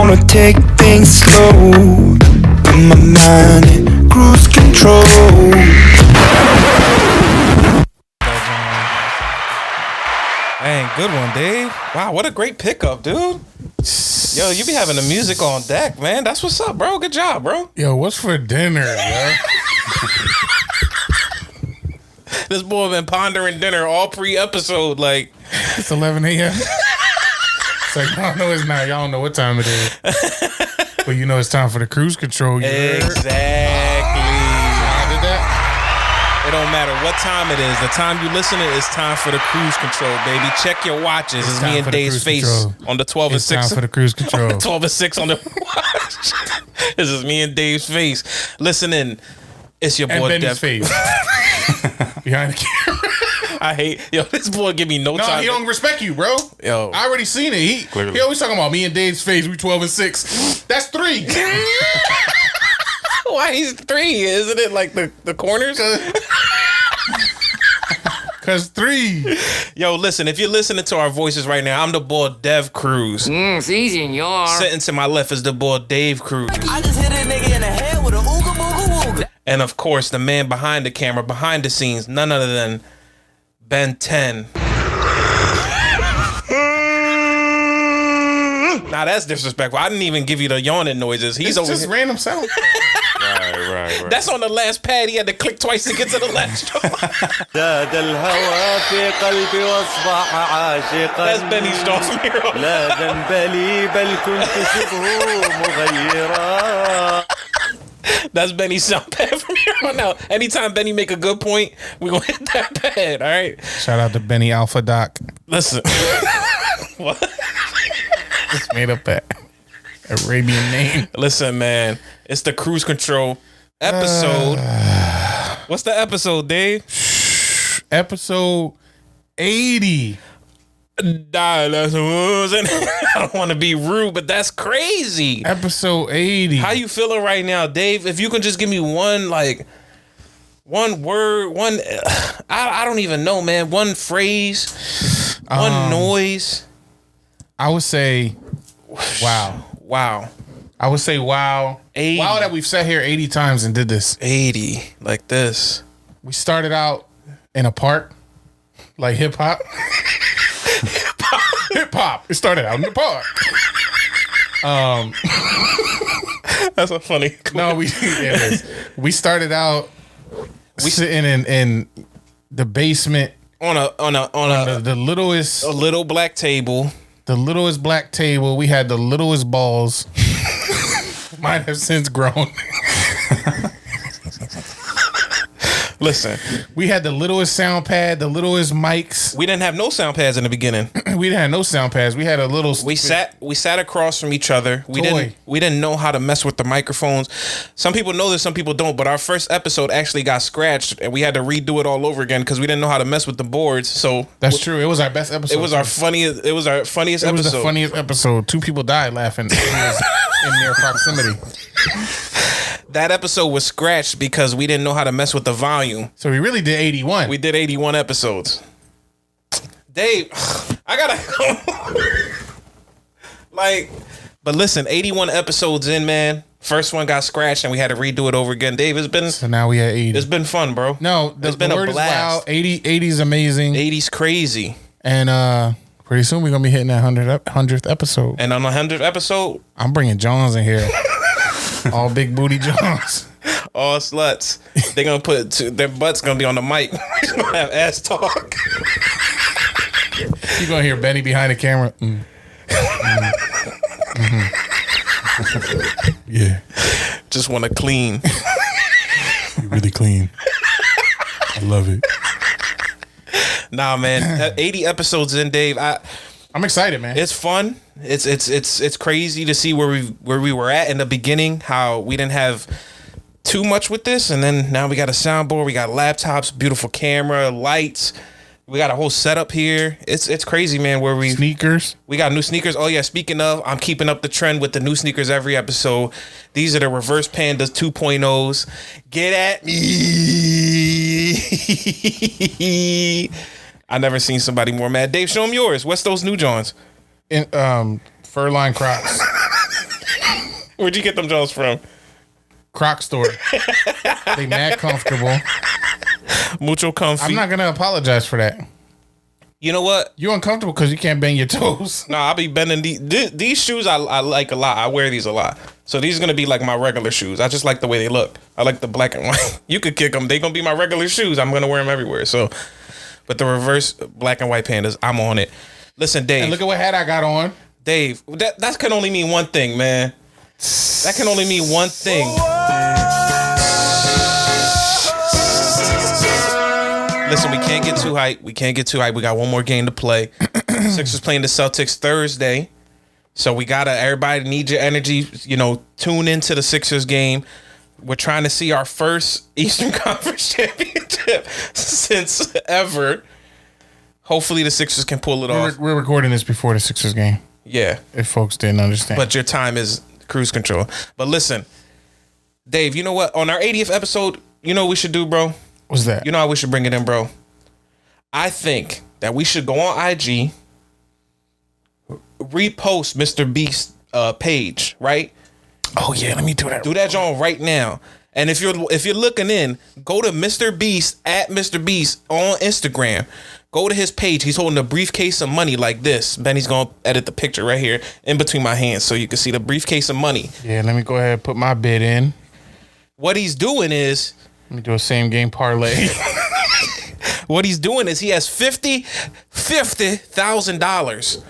wanna take things slow, put my mind in cruise control. Dang, good one, Dave. Wow, what a great pickup, dude. Yo, you be having the music on deck, man. That's what's up, bro. Good job, bro. Yo, what's for dinner, yo? This boy been pondering dinner all pre-episode, like. It's 11 a.m. It's like, no, it's not. Y'all don't know what time it is. But you know it's time for the cruise control. Exactly. I did that. It don't matter what time it is. The time you listen, it's time for the cruise control, baby. Check your watches. It's me and Dave's face on the 12 and 6. It's time for the cruise control. 12 and 6 on the watch. This is me and Dave's face. Listen in. It's your boy Benny's Dev. face. Behind the camera. I hate, this boy give me no time. No, he don't respect you, bro. Yo. I already seen it. He always talking about me and Dave's face. We 12 and 6. That's 3. Why he's 3? Isn't it like the corners? Cause 3. Yo, listen, if you're listening to our voices right now, I'm the boy Dev Cruz. Si, senor. Sitting to my left is the boy Dave Cruz. I just hit a nigga in the head with a ooga booga wooga. And of course, the man behind the camera, behind the scenes, none other than Ben 10. Nah, that's disrespectful. I didn't even give you the yawning noises. He's It's over just here. random sound. Right. That's on the last pad. He had to click twice to get to the last one. زاد الهوى في قلبي واصبح عاشقا. That's Benny Stossmiro. لا ذنب لي بل كنت شبه مغيرا. That's Benny's sound pad from here on out. Anytime Benny make a good point, we gonna hit that pad. All right. Shout out to Benny Alpha Doc. Listen. What? Just made up that Arabian name. Listen, man. It's the cruise control episode. What's the episode, Dave? Episode 80. Nah, that's I don't want to be rude, but that's crazy. Episode 80. How you feeling right now, Dave? If you can just give me one word, I don't even know, man. One phrase, one noise. I would say, wow. Wow. I would say, wow. 80. Wow that we've sat here 80 times and did this. 80, like this. We started out in a park, like hip hop. Hip hop. It started out in the park. That's a funny. No, we started out sitting in the basement on the littlest a little black table. The littlest black table. We had the littlest balls. Mine have since grown. Listen, we had the littlest sound pad, the littlest mics. We didn't have no sound pads in the beginning. We didn't have no sound pads. We had a little. We sat across from each other. We didn't know how to mess with the microphones. Some people know this, some people don't. But our first episode actually got scratched, and we had to redo it all over again because we didn't know how to mess with the boards. So that's true. It was our best episode. It was our funniest. It was our funniest episode. It was the funniest episode. 2 people died laughing in near proximity. That episode was scratched because we didn't know how to mess with the volume. So we really did 81. We did 81 episodes. Dave, I gotta but listen, 81 episodes in, man. First one got scratched and we had to redo it over again. Dave, so now we at 80. It's been fun, bro. No, it's been a blast. Is wild. 80 is amazing. 80's crazy. And pretty soon we're gonna be hitting that 100th episode. And on the 100th episode, I'm bringing Johns in here. All big booty Johns. All sluts. They're gonna their butts gonna be on the mic. We're gonna have ass talk. You're gonna hear Benny behind the camera. Yeah. Just wanna clean. You're really clean. I love it. Nah, man. 80 episodes in, Dave. I'm excited, man. It's fun. It's crazy to see where we were at in the beginning, how we didn't have too much with this, and then now we got a soundboard, we got laptops, beautiful camera, lights, we got a whole setup here. It's crazy, man. Where we got new sneakers. Oh yeah, speaking of, I'm keeping up the trend with the new sneakers every episode. These are the Reverse Pandas 2.0s. Get at me. I never seen somebody more mad. Dave, show them yours. What's those new Johns? Furline Crocs. Where'd you get them Jones from? Croc store. They mad comfortable. Mucho comfy. I'm not gonna apologize for that. You know what? You uncomfortable because you can't bend your toes. Nah, I'll be bending these shoes. I like a lot. I wear these a lot. So these are gonna be like my regular shoes. I just like the way they look. I like the black and white. You could kick them. They gonna be my regular shoes. I'm gonna wear them everywhere. So, but the reverse black and white pandas, I'm on it. Listen, Dave. And look at what hat I got on. Dave, that can only mean one thing, man. That can only mean one thing. Listen, we can't get too hyped. We got one more game to play. Sixers playing the Celtics Thursday. So we gotta, everybody need your energy. You know, tune into the Sixers game. We're trying to see our first Eastern Conference championship since ever. Hopefully the Sixers can pull it off. We're recording this before the Sixers game. Yeah. If folks didn't understand. But your time is cruise control. But listen, Dave, you know what? On our 80th episode, you know what we should do, bro? What's that? You know how we should bring it in, bro? I think that we should go on IG, repost Mr. Beast's page, right? Oh yeah, let me do that. Do that, John, right now. And if you're looking in, go to Mr. Beast at Mr. Beast on Instagram. Go to his page. He's holding a briefcase of money like this. Benny's gonna edit the picture right here in between my hands so you can see the briefcase of money. Yeah, let me go ahead and put my bid in. What he's doing is, let me do a same game parlay. what he's doing is he has $50,000,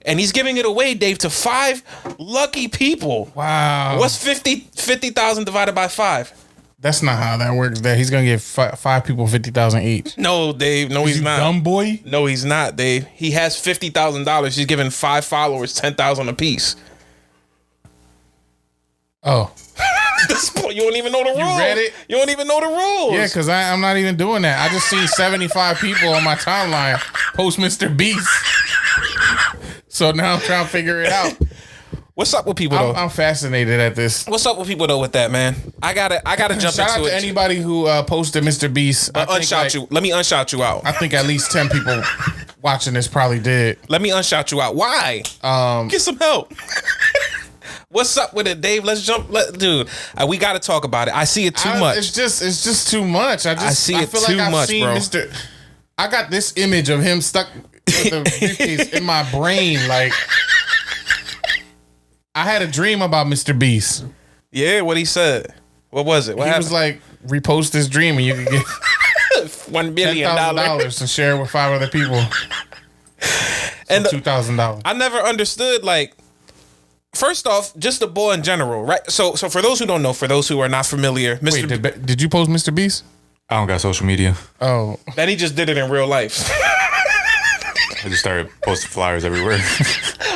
and he's giving it away, Dave, to 5 lucky people. Wow. What's 50,000 divided by 5? That's not how that works. That he's gonna give 5 people 50,000 each. No, Dave. No, he's not. Dumb boy. No, he's not, Dave. He has $50,000. He's giving 5 followers 10,000 apiece. Oh. You don't even know the rules. You read it? You don't even know the rules. Yeah, because I'm not even doing that. I just seen 75 people on my timeline post Mr. Beast. So now I'm trying to figure it out. What's up with people though? I'm fascinated at this. What's up with people though with that, man? I gotta jump Shout out into to it. anybody who posted Mr. Beast. Let me unshot you out. I think at least 10 people watching this probably did. Let me unshot you out. Why? Get some help. What's up with it, Dave? Let's jump. Dude, we got to talk about it. I see it too much. It's just too much. I see it feel too like I've much, seen bro. I got this image of him stuck with the briefcase in my brain. Like, I had a dream about Mr. Beast. Yeah, what he said. What was it? What He happened? was like, repost this dream and you could get $1 billion. $10,000 to share with 5 other people. And $2,000. I never understood, like, first off, just the boy in general, right? So for those who don't know, for those who are not familiar, Mr. Wait, did you post Mr. Beast? I don't got social media. Oh. Then he just did it in real life. I just started posting flyers everywhere.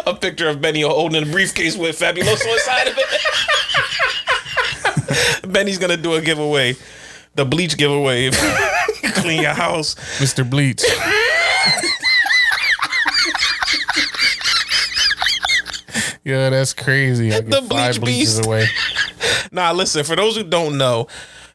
A picture of Benny holding a briefcase with Fabuloso inside of it. Benny's gonna do a giveaway, the bleach giveaway. If you clean your house, Mr. Bleach. Yeah, that's crazy. I get The 5 Bleach bleaches Beast. away. Nah, listen. For those who don't know,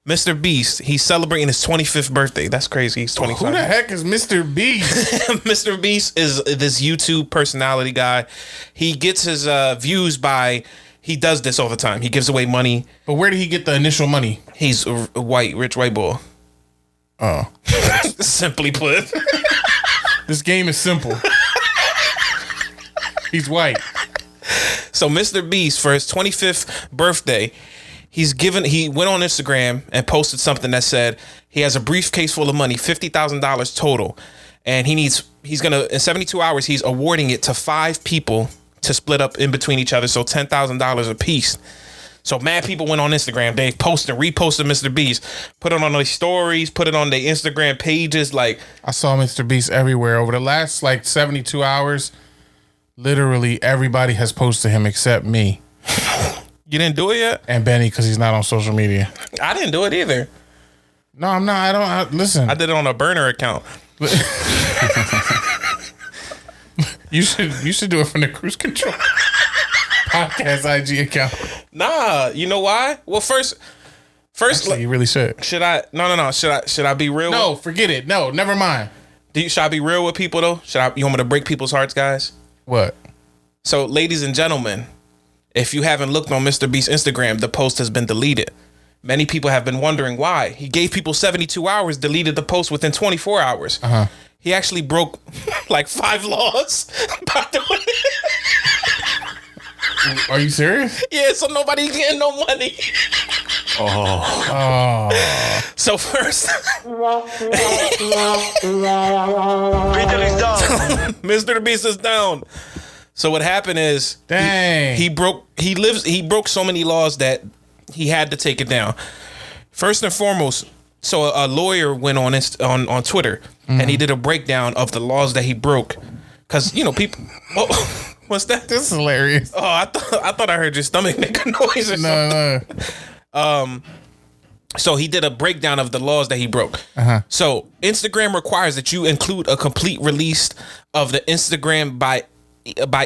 Mr. Beast, he's celebrating his 25th birthday. That's crazy. He's 25. Who the heck is Mr. Beast? Mr. Beast is this YouTube personality guy. He gets his views by. He does this all the time. He gives away money. But where did he get the initial money? He's a rich white boy. Oh. Simply put. This game is simple. He's white. So Mr. Beast, for his 25th birthday, he went on Instagram and posted something that said he has a briefcase full of money, $50,000 total. And he's gonna, in 72 hours, he's awarding it to 5 people to split up in between each other. So $10,000 a piece. So mad people went on Instagram. They posted, reposted Mr. Beast, put it on their stories, put it on their Instagram pages. Like, I saw Mr. Beast everywhere. Over the last 72 hours, literally everybody has posted him except me. you didn't do it yet? And Benny, because he's not on social media. I didn't do it either. No, I'm not. Listen. I did it on a burner account. You should do it from the Cruise Control podcast IG account. Nah, you know why? Well, first, Actually, you really should. should I? No. Should I be real? No, forget it. No, never mind. Should I be real with people though? You want me to break people's hearts, guys? What? So, ladies and gentlemen, If you haven't looked on Mr. Beast's Instagram, the post has been deleted. Many people have been wondering why. He gave people 72 hours, deleted the post within 24 hours. He actually broke like 5 laws by doing it. Are you serious? Yeah, so nobody's getting no money. So first, Mr. Beast is down. So what happened is, dang, he broke so many laws that he had to take it down. First and foremost, so a lawyer went on Twitter and he did a breakdown of the laws that he broke, because people. Oh, what's that? This is hilarious. Oh, I thought I heard your stomach make a noise or something. No. So he did a breakdown of the laws that he broke. So Instagram requires that you include a complete release of the Instagram by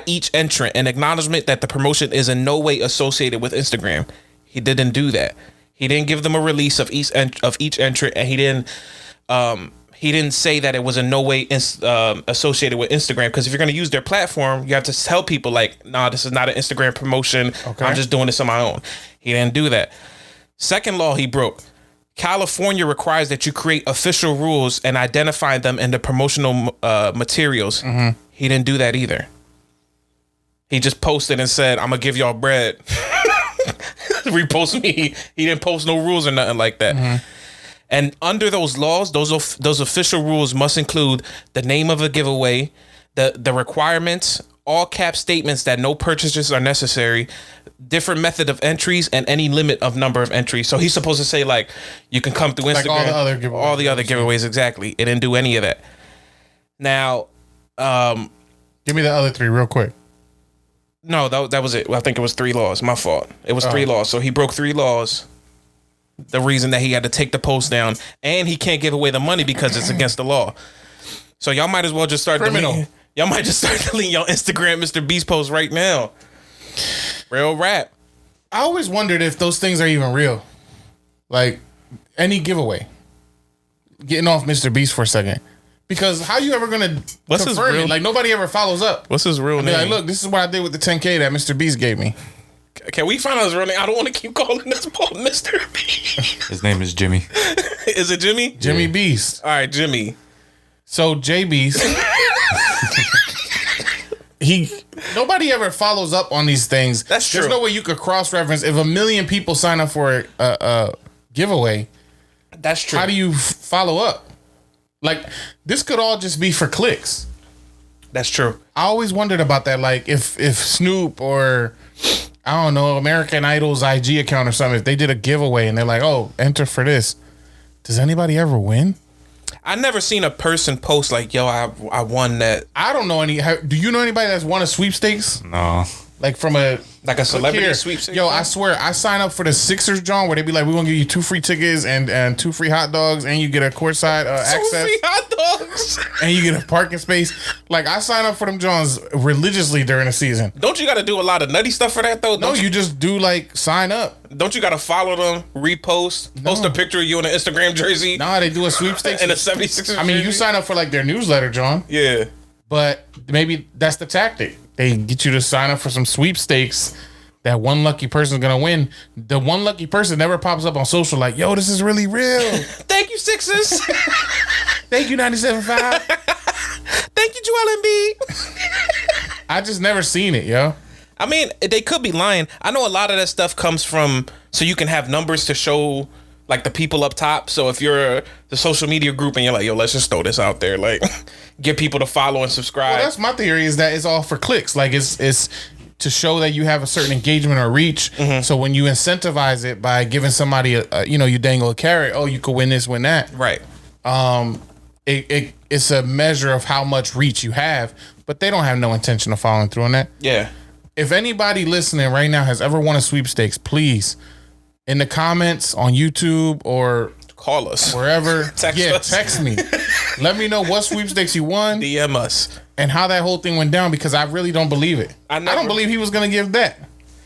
each entrant, an acknowledgement that the promotion is in no way associated with Instagram. He didn't do that. He didn't give them a release of each entrant, and he didn't say that it was in no way associated with Instagram. Because if you're going to use their platform, you have to tell people like, nah, this is not an Instagram promotion. Okay. I'm just doing this on my own. He didn't do that. Second law he broke. California requires that you create official rules and identify them in the promotional materials. He didn't do that either. He just posted and said, I'm going to give y'all bread. Repost me. He didn't post no rules or nothing like that. And under those laws, those official rules must include the name of a giveaway, the requirements, all cap statements that no purchases are necessary, different method of entries, and any limit of number of entries. So he's supposed to say like, you can come through Instagram. Like all the other giveaways. Exactly. It didn't do any of that. Now, give me the other 3 real quick. No, that was it. I think it was 3 laws. My fault. It was 3 laws. So he broke 3 laws. The reason that he had to take the post down, and he can't give away the money because it's against the law. So y'all might as well just start deleting. Y'all might just start deleting your Instagram Mr. Beast post right now. Real rap. I always wondered if those things are even real. Like any giveaway. Getting off Mr. Beast for a second. Because how you ever gonna confirm it? Like nobody ever follows up. What's his real name? Like, look, this is what I did with the 10K that Mr. Beast gave me. Can we find out his real name? I don't want to keep calling this boy Mr. Beast. His name is Jimmy. Is it Jimmy? Jimmy Beast. All right, Jimmy. So J Beast. Nobody ever follows up on these things. That's true. There's no way you could cross-reference. If 1 million people sign up for a giveaway, that's true. How do you follow up? Like, this could all just be for clicks. That's true. I always wondered about that. Like, if Snoop or, I don't know, American Idol's IG account or something, if they did a giveaway and they're like, oh, enter for this, does anybody ever win? I never seen a person post like, yo, I won that. I don't know any. Do you know anybody that's won a sweepstakes? No. Like from a celebrity sweepstakes? Yo, I swear, I sign up for the Sixers, John, where they be like, we're gonna give you 2 free tickets and 2 free hot dogs, and you get a courtside access. 2 free hot dogs. And you get a parking space. Like, I sign up for them Johns religiously during the season. Don't you got to do a lot of nutty stuff for that though? No, you just do like sign up. Don't you got to follow them, repost, post a picture of you in an Instagram jersey? Nah, they do a sweepstakes and a 76ers. I mean, jersey? you sign up for like their newsletter, John. Yeah. But maybe that's the tactic. They get you to sign up for some sweepstakes that one lucky person's gonna win. The one lucky person never pops up on social like, yo, this is really real. Thank you, Sixers. Thank you, 97.5. Thank you, Joel Embiid. I just never seen it, yo. I mean, they could be lying. I know a lot of that stuff comes from so you can have numbers to show like the people up top. So if you're the social media group and you're like, yo, let's just throw this out there, like get people to follow and subscribe. Well, that's my theory, is that it's all for clicks. Like it's to show that you have a certain engagement or reach. Mm-hmm. So when you incentivize it by giving somebody you dangle a carrot, oh, you could win this, win that. Right. It's a measure of how much reach you have, but they don't have no intention of following through on that. Yeah. If anybody listening right now has ever won a sweepstakes, please, in the comments on YouTube or call us wherever, text text me. Let me know what sweepstakes you won, DM us, and how that whole thing went down, because I really don't believe it. I don't believe he was gonna give that.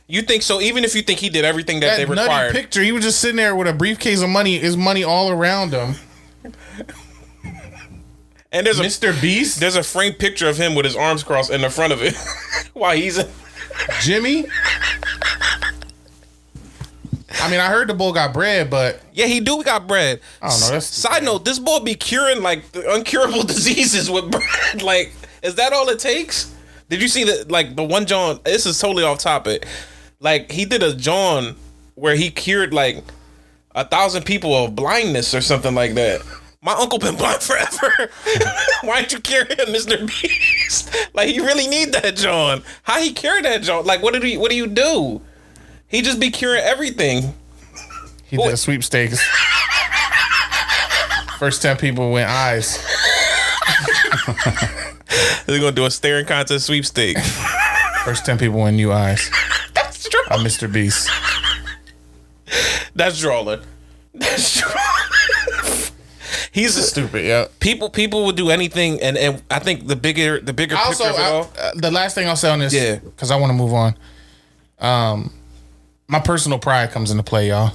You think so? Even if you think he did everything that they required. Nutty picture, he was just sitting there with a briefcase of money, his money all around him. And there's Mr. Beast. There's a framed picture of him with his arms crossed in the front of it while he's Jimmy. I mean, I heard the bull got bread, but Yeah, he do got bread. I don't know. That's Side note, this boy be curing like the uncurable diseases with bread. Like, is that all it takes? Did you see that? Like the one John. This is totally off topic. Like he did a John where he cured like 1,000 people of blindness or something like that. My uncle been blind forever. Why didn't you cure him, Mr. Beast? Like he really need that John. How he cure that John? Like what do you do? He just be curing everything. he did a sweepstakes. First 10 people win eyes. They're gonna do a staring contest sweepstake. First 10 people win new eyes. That's true. Mr. Beast. That's drawing. That's drawing. He's Stupid, yeah. People will do anything, and I think the bigger Also, picture of it all. the last thing I'll say on this, Yeah. because I want to move on. My personal pride comes into play, y'all.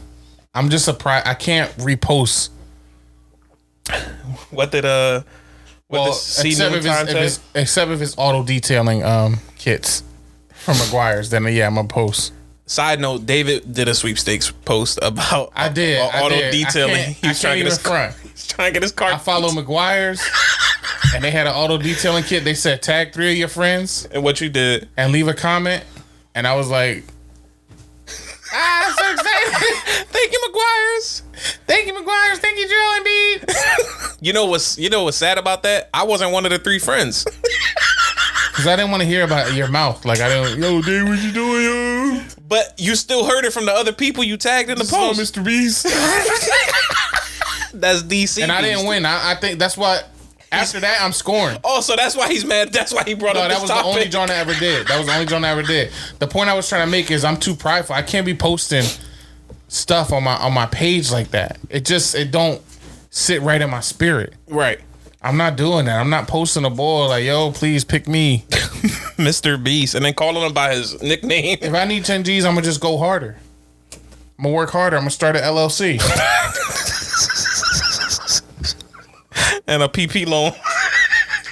I'm just surprised. I can't repost. What did Well, except if it's auto detailing kits from McGuire's, then yeah, I'm gonna post. Side note: David did a sweepstakes post about I did auto I did. detailing. He was trying to get his front. He's trying to get his car. I follow McGuire's, and they had an auto detailing kit. They said tag 3 of your friends And what you did? and leave a comment, and I was like, I'm so excited. Thank you, McGuire's. Thank you, McGuire's. Thank you, Joel Embiid. You know what's sad about that? I wasn't one of the 3 friends. Because I didn't want to hear about your mouth. Like, I didn't, yo, Dave, what you doing, yo? But you still heard it from the other people you tagged in the post. Mr. Beast. That's DC. And I Beast. didn't win. I think that's why, after that, I'm scoring. Oh, so that's why he's mad. That's why he brought No, up that this was topic. the only John I ever did. That was the only John I ever did. The point I was trying to make is I'm too prideful. I can't be posting stuff on my page like that. It don't sit right in my spirit. Right. I'm not doing that. I'm not posting a ball like, yo, please pick me. Mr. Beast. And then calling him by his nickname. If I need 10 G's, I'm going to just go harder. I'm going to work harder. I'm going to start an LLC. And a PP loan.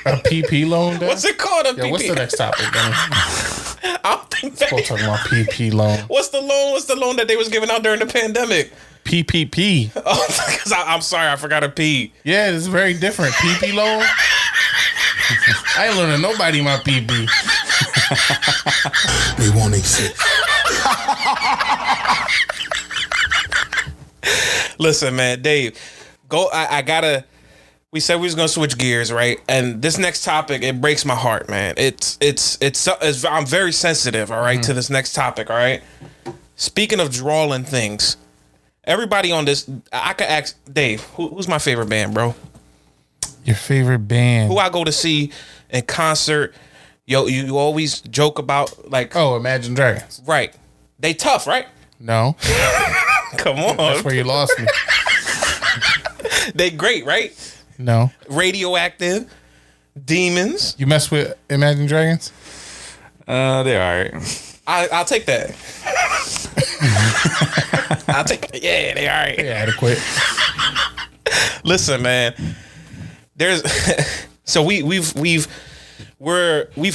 A PP loan? Dad? What's it called? A PP? What's the next topic, Benny? I don't think that. We're talking about PP loan. What's the loan? What's the loan that they was giving out during the pandemic? PPP. Oh, because I'm sorry, I forgot a P. Yeah, it's very different. PP loan. I ain't learning nobody my PP. They won't exist. Listen, man, Dave, go. I gotta. We said we was gonna switch gears, right? And this next topic, it breaks my heart, man. It's I'm very sensitive, all right, to this next topic, all right. Speaking of drawing things, everybody on this, I could ask Dave, who's my favorite band, bro? Your favorite band? Who I go to see in concert? Yo, you always joke about like, Oh, Imagine Dragons. right? They tough, right? No, Come on, that's where you lost me. they great, right? No, Radioactive, Demons. you mess with Imagine Dragons? They're alright. I'll take that. I'll take that. Yeah, they all right. Yeah, adequate. Listen, man. There's so we've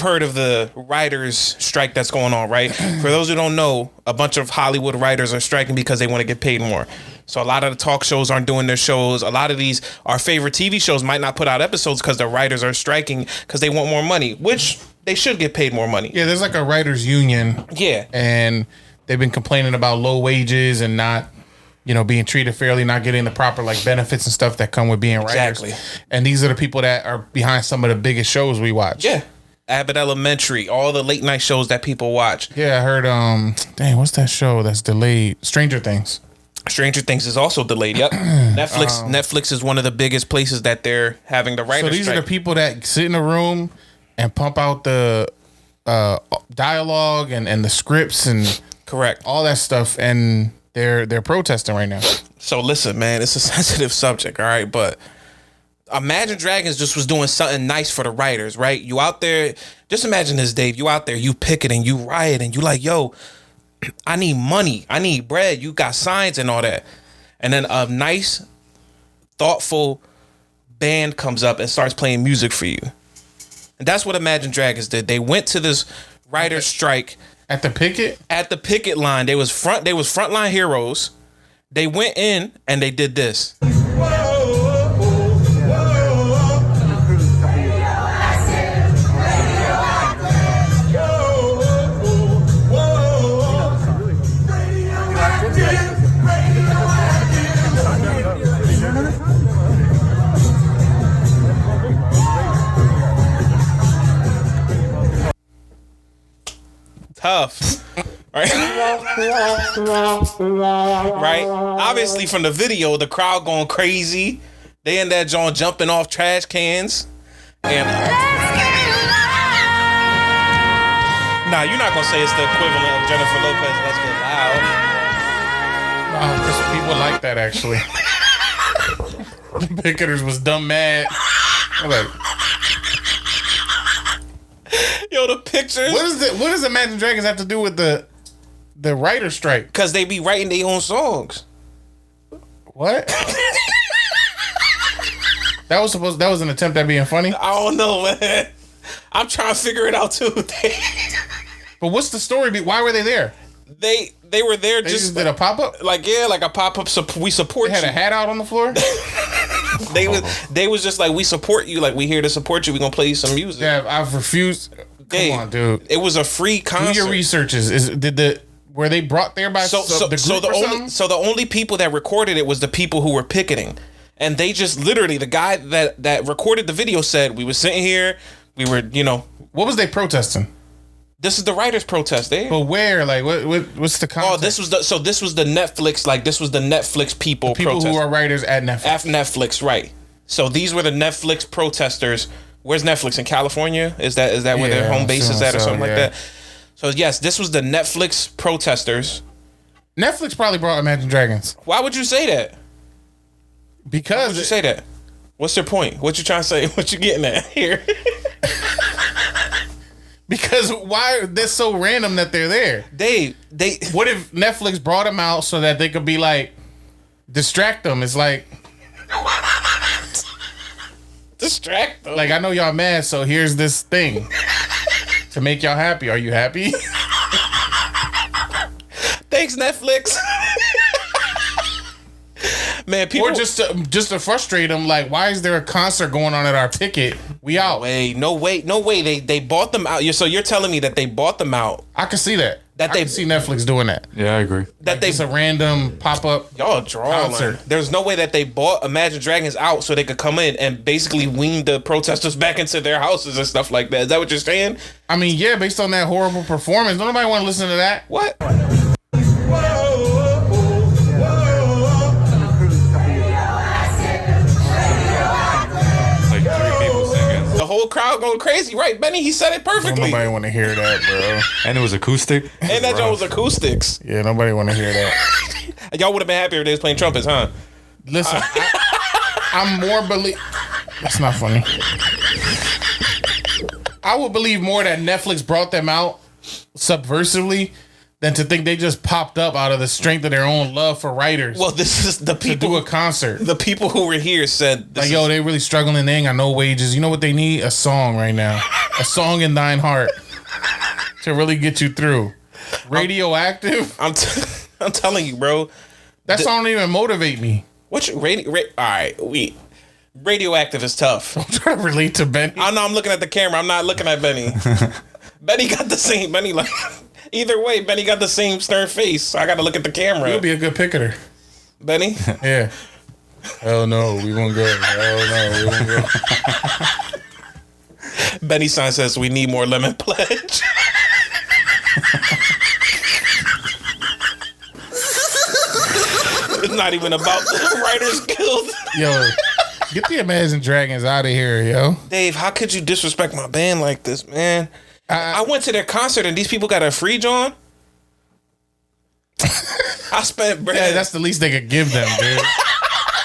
heard of the writers' strike that's going on, right? For those who don't know, a bunch of Hollywood writers are striking because they want to get paid more. So a lot of the talk shows aren't doing their shows. A lot of our favorite TV shows might not put out episodes because the writers are striking because they want more money, which they should get paid more money. Yeah, there's like a writers union. Yeah. And they've been complaining about low wages and not, being treated fairly, not getting the proper like benefits and stuff that come with being writers. Exactly. And these are the people that are behind some of the biggest shows we watch. Yeah. Abbott Elementary, all the late night shows that people watch. Yeah, I heard what's that show that's delayed? Stranger Things. Stranger Things is also delayed. Yep. Netflix is one of the biggest places that they're having the writers So these strike. are the people that sit in a room and pump out the dialogue and the scripts and Correct. all that stuff, and they're protesting right now. So listen, man, it's a sensitive subject, all right? But Imagine Dragons just was doing something nice for the writers, right? You out there, just imagine this, Dave. You out there, you picketing, you rioting, you like, yo, I need money, I need bread. You got signs and all that. And then a nice, thoughtful band comes up and starts playing music for you. And that's what Imagine Dragons did. They went to this writer's strike. At the picket? At the picket line. They was frontline heroes. They went in and they did this. Tough. Right? Right? Obviously, from the video, the crowd going crazy. They in that joint jumping off trash cans. And nah, you're not gonna say it's the equivalent of Jennifer Lopez. Let's Get Loud. Because people like that, actually. The picketers was dumb mad. I'm like, yo, the pictures. What does Imagine Dragons have to do with the writer strike? Because they be writing their own songs. What? That was an attempt at being funny. I don't know, man. I'm trying to figure it out too. But what's the story? Why were they there? They were there They just did a pop up. like a pop up. We support They had you. a hat out on the floor. They was just like, we support you. Like, we here to support you. We gonna play you some music. Yeah, I've refused. Come on, dude. It was a free concert. Do your researches. Were they brought there by the only people that recorded it was the people who were picketing, and they just literally, the guy that recorded the video said, we were sitting here, we were, what was they protesting? This is the writers' protest, But where? Like, what's the context? Oh, this was the Netflix. Like, this was the Netflix people who are writers at Netflix. At Netflix, right? So these were the Netflix protesters. Where's Netflix in California? Is that where their home base is at or something like that? So yes, this was the Netflix protesters. Netflix probably brought Imagine Dragons. Why would you say that? Because why would you say that? What's your point? What you trying to say? What you getting at here? Because why? That's so random that they're there. They. What if Netflix brought them out so that they could be like, distract them? It's like, distract them. Like, I know y'all mad, so here's this thing to make y'all happy. Are you happy? Thanks, Netflix. Man, people, or just to frustrate them. Like, why is there a concert going on at our picket? We out. No way. They bought them out. So you're telling me that they bought them out? I can see that. I can see Netflix doing that. Yeah, I agree. That it's a random pop up. Y'all draw concert. There's no way that they bought Imagine Dragons out so they could come in and basically wean the protesters back into their houses and stuff like that. Is that what you're saying? I mean, yeah, based on that horrible performance, don't nobody want to listen to that. What? The whole crowd going crazy, right? Benny, he said it perfectly. Nobody want to hear that, bro. And it was acoustic. And that joint was acoustics. Yeah, nobody want to hear that. Y'all would have been happier if they was playing trumpets, huh? Listen, I'm more That's not funny. I would believe more that Netflix brought them out subversively than to think they just popped up out of the strength of their own love for writers. Well, this is the people to do a concert. The people who were here said, like, yo, they really struggling. They ain't got no wages. You know what they need? A song right now. A song in thine heart to really get you through. Radioactive. I'm telling you, bro. That song don't even motivate me. What's all right, Radioactive is tough. I'm trying to relate to Benny. I know I'm looking at the camera. I'm not looking at Benny. Benny got the same. Benny like. Either way, Benny got the same stern face, so I got to look at the camera. You'll be a good picketer. Benny? Yeah. Hell no, we won't go. Hell no, we won't go. Benny sign says we need more lemon pledge. It's not even about the Writers Guild. Yo, get the Imagine Dragons out of here, yo. Dave, how could you disrespect my band like this, man? I went to their concert and these people got a free John. I spent bread. Yeah, that's the least they could give them, dude.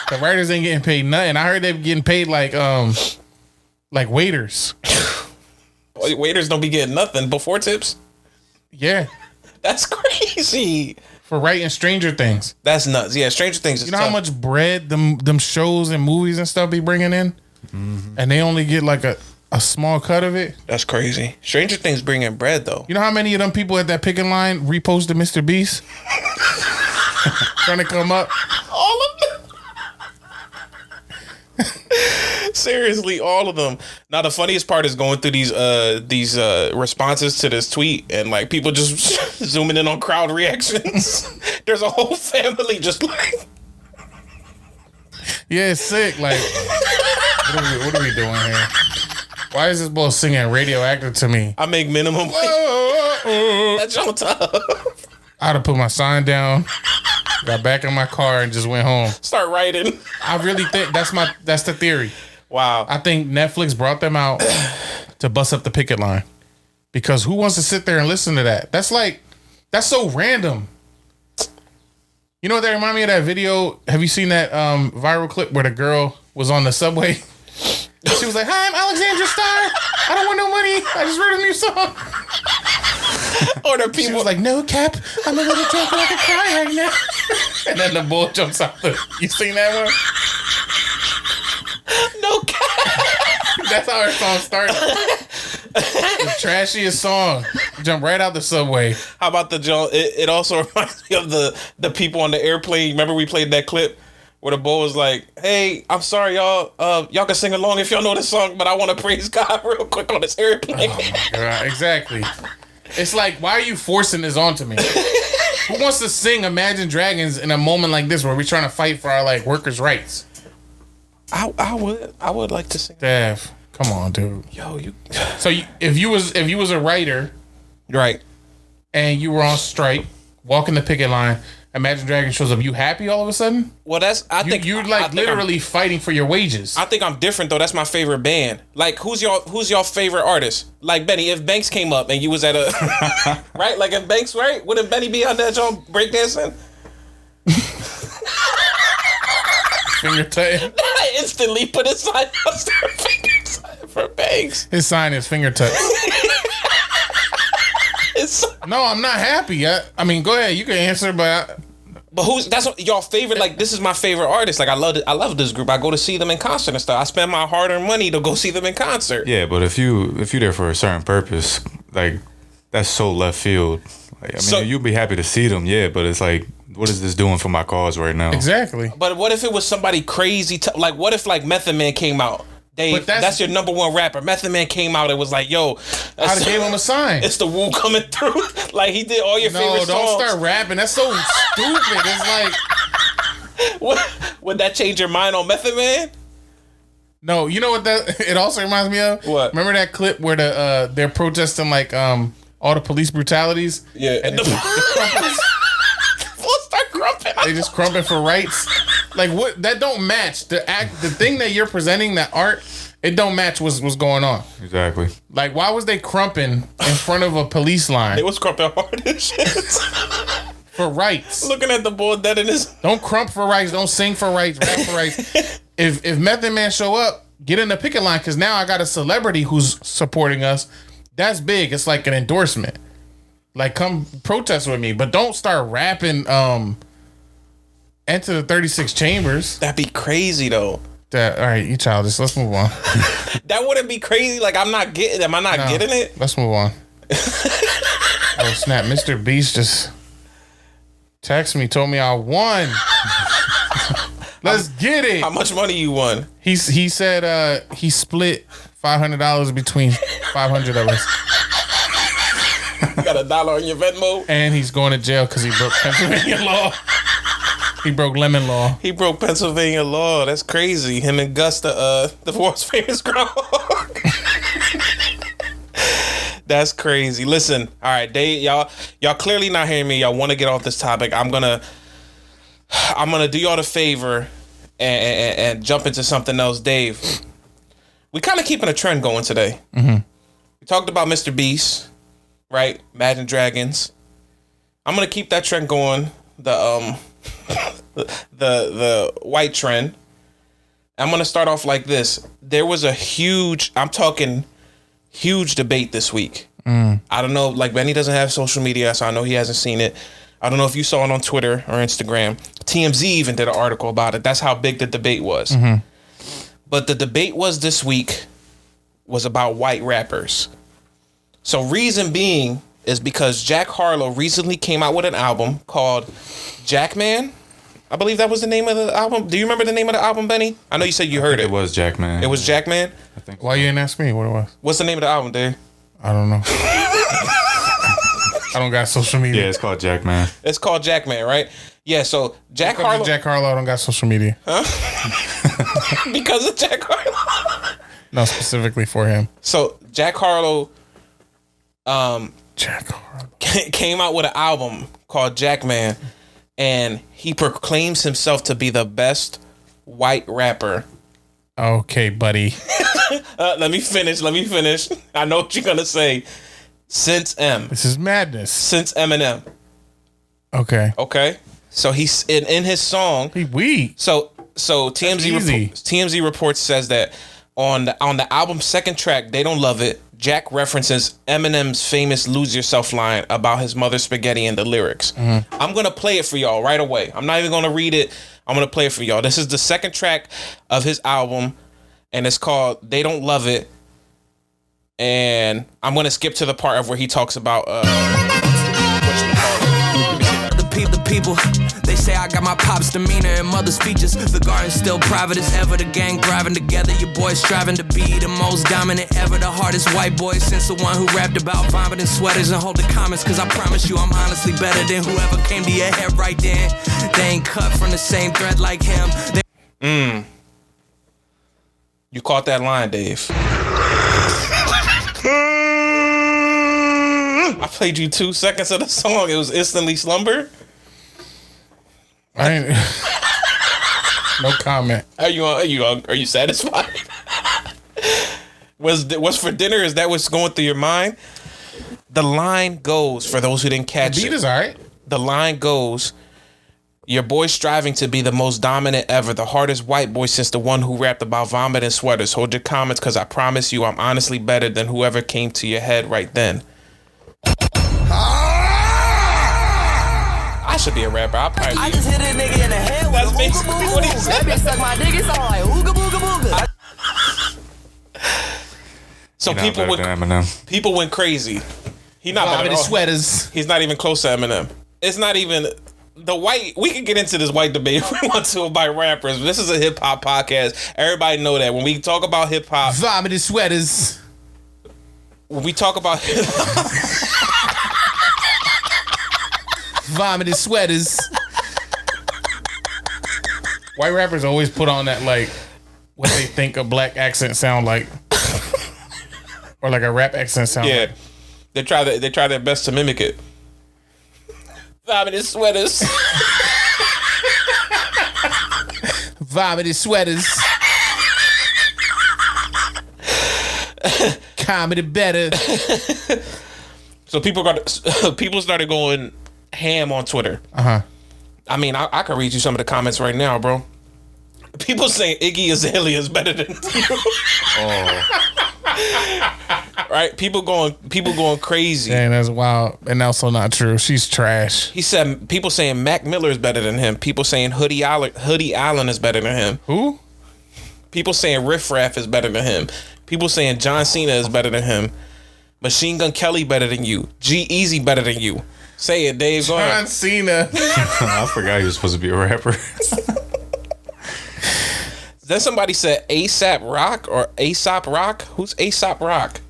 The writers ain't getting paid nothing. I heard they're getting paid like waiters. Waiters don't be getting nothing before tips. Yeah, that's crazy. For writing Stranger Things. That's nuts. Yeah, Stranger Things is You know tough. how much bread them shows and movies and stuff be bringing in? Mm-hmm. And they only get like a small cut of it. That's crazy. Stranger Things bringing bread though. You know how many of them people at that picking line reposted Mr. Beast? Trying to come up. All of them. Seriously, all of them. Now the funniest part is going through these responses to this tweet and like people just zooming in on crowd reactions. There's a whole family just like, yeah, it's sick. Like, what are we doing here? Why is this boy singing Radioactive to me? I make minimum wage. That's on top. I'd have put my sign down, got back in my car, and just went home. Start writing. I really think that's the theory. Wow. I think Netflix brought them out to bust up the picket line. Because who wants to sit there and listen to that? That's so random. You know what that remind me of, that video? Have you seen that viral clip where the girl was on the subway? She was like, "Hi, I'm Alexandra Starr. I don't want no money. I just wrote a new song." Or the She people was like, "No, Cap. I'm a little drunk and I can cry right now." And then the bull jumps out. You seen that one? no cap. That's how her song started. The trashiest song. Jump right out the subway. How about the Joe? It also reminds me of the people on the airplane. Remember we played that clip where the bull was like, "Hey, I'm sorry, y'all. Y'all can sing along if y'all know this song, but I want to praise God real quick on this airplane." Oh my God, exactly. It's like, why are you forcing this onto me? Who wants to sing Imagine Dragons in a moment like this where we're trying to fight for our like workers' rights? I would like to sing. Dev, come on, dude. Yo, you. So if you was a writer, Right. and you were on strike, walking the picket line, Imagine Dragons shows up, you happy all of a sudden? Well, I think you're like I think literally fighting for your wages. I think I'm different though. That's my favorite band. Like, who's your favorite artist? Like Benny, if Banks came up and you was at a right, like if Banks, right, wouldn't Benny be on that joint breakdancing? Finger tutting. I instantly put a sign up for Banks. His sign is finger touch. It's, No, I'm not happy. I mean, go ahead. You can answer, but but that's what y'all favorite. Like, this is my favorite artist. Like, I love this group. I go to see them in concert and stuff. I spend my hard-earned money to go see them in concert. Yeah, but if you're there for a certain purpose, like that's so left field. Like, I mean, you'd be happy to see them, yeah, but it's like, what is this doing for my cause right now? exactly. But what if it was somebody crazy? Like, what if like Method Man came out? Dave, that's your number one rapper. Method Man came out and was like, "Yo, I'd have gave him a sign." It's the woo coming through. Like, he did all your favorite songs. No, don't start rapping. That's so stupid. It's like, would that change your mind on Method Man? no, you know what that it also reminds me of? What? Remember that clip where they're protesting like all the police brutalities? Yeah, and the fools start grumping. They just crumping for rights. Like, what? That don't match the thing that you're presenting, that art. It don't match what's going on. Exactly. Like, why was they crumping in front of a police line? It was crumping hard and shit. For rights. Looking at the boy dead in his. Don't crump for rights. Don't sing for rights. Rap for rights. If Method Man show up, get in the picket line, because now I got a celebrity who's supporting us. That's big. It's like an endorsement. Like, come protest with me, but don't start rapping. Enter the 36 chambers. That'd be crazy though. All right, you childish. Let's move on. That wouldn't be crazy. Like, am I not getting it? Let's move on. Oh snap! Mr. Beast just texted me, told me I won. Let's get it. How much money you won? He said he split $500 between 500 of us, You got $1 in your Venmo. and he's going to jail because he broke Pennsylvania law. He broke lemon law. He broke Pennsylvania law. That's crazy. Him and Gus, the world's famous groundhog. That's crazy. Listen, all right, y'all clearly not hearing me. Y'all want to get off this topic. I'm gonna do y'all the favor and jump into something else. Dave, we kind of keeping a trend going today. Mm-hmm. We talked about Mr. Beast, right? Imagine Dragons. I'm gonna keep that trend going. The white trend. I'm gonna start off like this. There was a huge debate this week. I don't know, like, Benny doesn't have social media, so I know he hasn't seen it. I don't know if you saw it on Twitter or Instagram. TMZ even did an article about it. That's how big the debate was. Mm-hmm. But the debate was this week was about white rappers. So reason being is because Jack Harlow recently came out with an album called Jackman. I believe that was the name of the album. Do you remember the name of the album, Benny? I know you said you heard it. It was Jackman. It was Jackman? I think. Why you didn't ask me what it was? What's the name of the album, Dave? I don't know. I don't got social media. Yeah, it's called Jackman. It's called Jackman, right? Yeah, so Jack Harlow. Jack Harlow, I don't got social media. Huh? Because of Jack Harlow? No, specifically for him. So Jack Harlow Jack Harlow came out with an album called Jackman, and he proclaims himself to be the best white rapper. Okay, buddy. Let me finish. I know what you're going to say. Since This is madness. Since Eminem. Okay. Okay. So he's in his song. He weak. So TMZ reports says that on the album's second track, They Don't Love It, Jack references Eminem's famous "Lose Yourself" line about his mother's spaghetti in the lyrics. Mm-hmm. I'm gonna play it for y'all right away. I'm not even gonna read it. I'm gonna play it for y'all. This is the second track of his album, and it's called "They Don't Love It." And I'm gonna skip to the part of where he talks about the people. They say I got my pop's demeanor and mother's features. The garden's still private as ever. The gang thriving together. Your boys striving to be the most dominant ever. The hardest white boy since the one who rapped about vomiting sweaters and hold the comments. Cause I promise you I'm honestly better than whoever came to your head right then. They ain't cut from the same thread like him. You caught that line, Dave. I played you 2 seconds of the song. It was Instantly Slumber. I ain't. No comment. Are you satisfied? What's for dinner? Is that what's going through your mind? The line goes, for those who didn't catch The beat it. is alright. The line goes, your boy's striving to be the most dominant ever, the hardest white boy since the one who rapped about vomiting sweaters. Hold your comments, cause I promise you I'm honestly better than whoever came to your head right then. I should be a rapper. I just hit a nigga in the head with That's a basically ooga what he booga. said. That bitch suck my dick. It sound like ooga booga booga. So You're not better than Eminem. people went crazy. He not better Vomited at all. sweaters. He's not even close to Eminem. It's not even the white. We can get into this white debate if we want to about rappers. But this is a hip hop podcast. Everybody know that when we talk about hip hop, Vomited sweaters. when we talk about hip hop, Vomited sweaters. White rappers always put on that, like, what they think a black accent sound like. Or like a rap accent sound yeah, like. they try their best to mimic it. Vomited sweaters. Vomited sweaters. Comedy better. So people started going ham on Twitter. Uh-huh. I mean, I can read you some of the comments right now, bro. People saying Iggy Azalea is better than you. Right? People going crazy. Dang, that's wild. And also not true. She's trash. He said people saying Mac Miller is better than him. People saying Hoodie Allen is better than him. Who? People saying Riff Raff is better than him. People saying John Cena is better than him. Machine Gun Kelly better than you. G-Eazy better than you. Say it, Dave. Go ahead. John Cena. I forgot he was supposed to be a rapper. Then somebody said ASAP Rock or Aesop Rock. Who's Aesop Rock?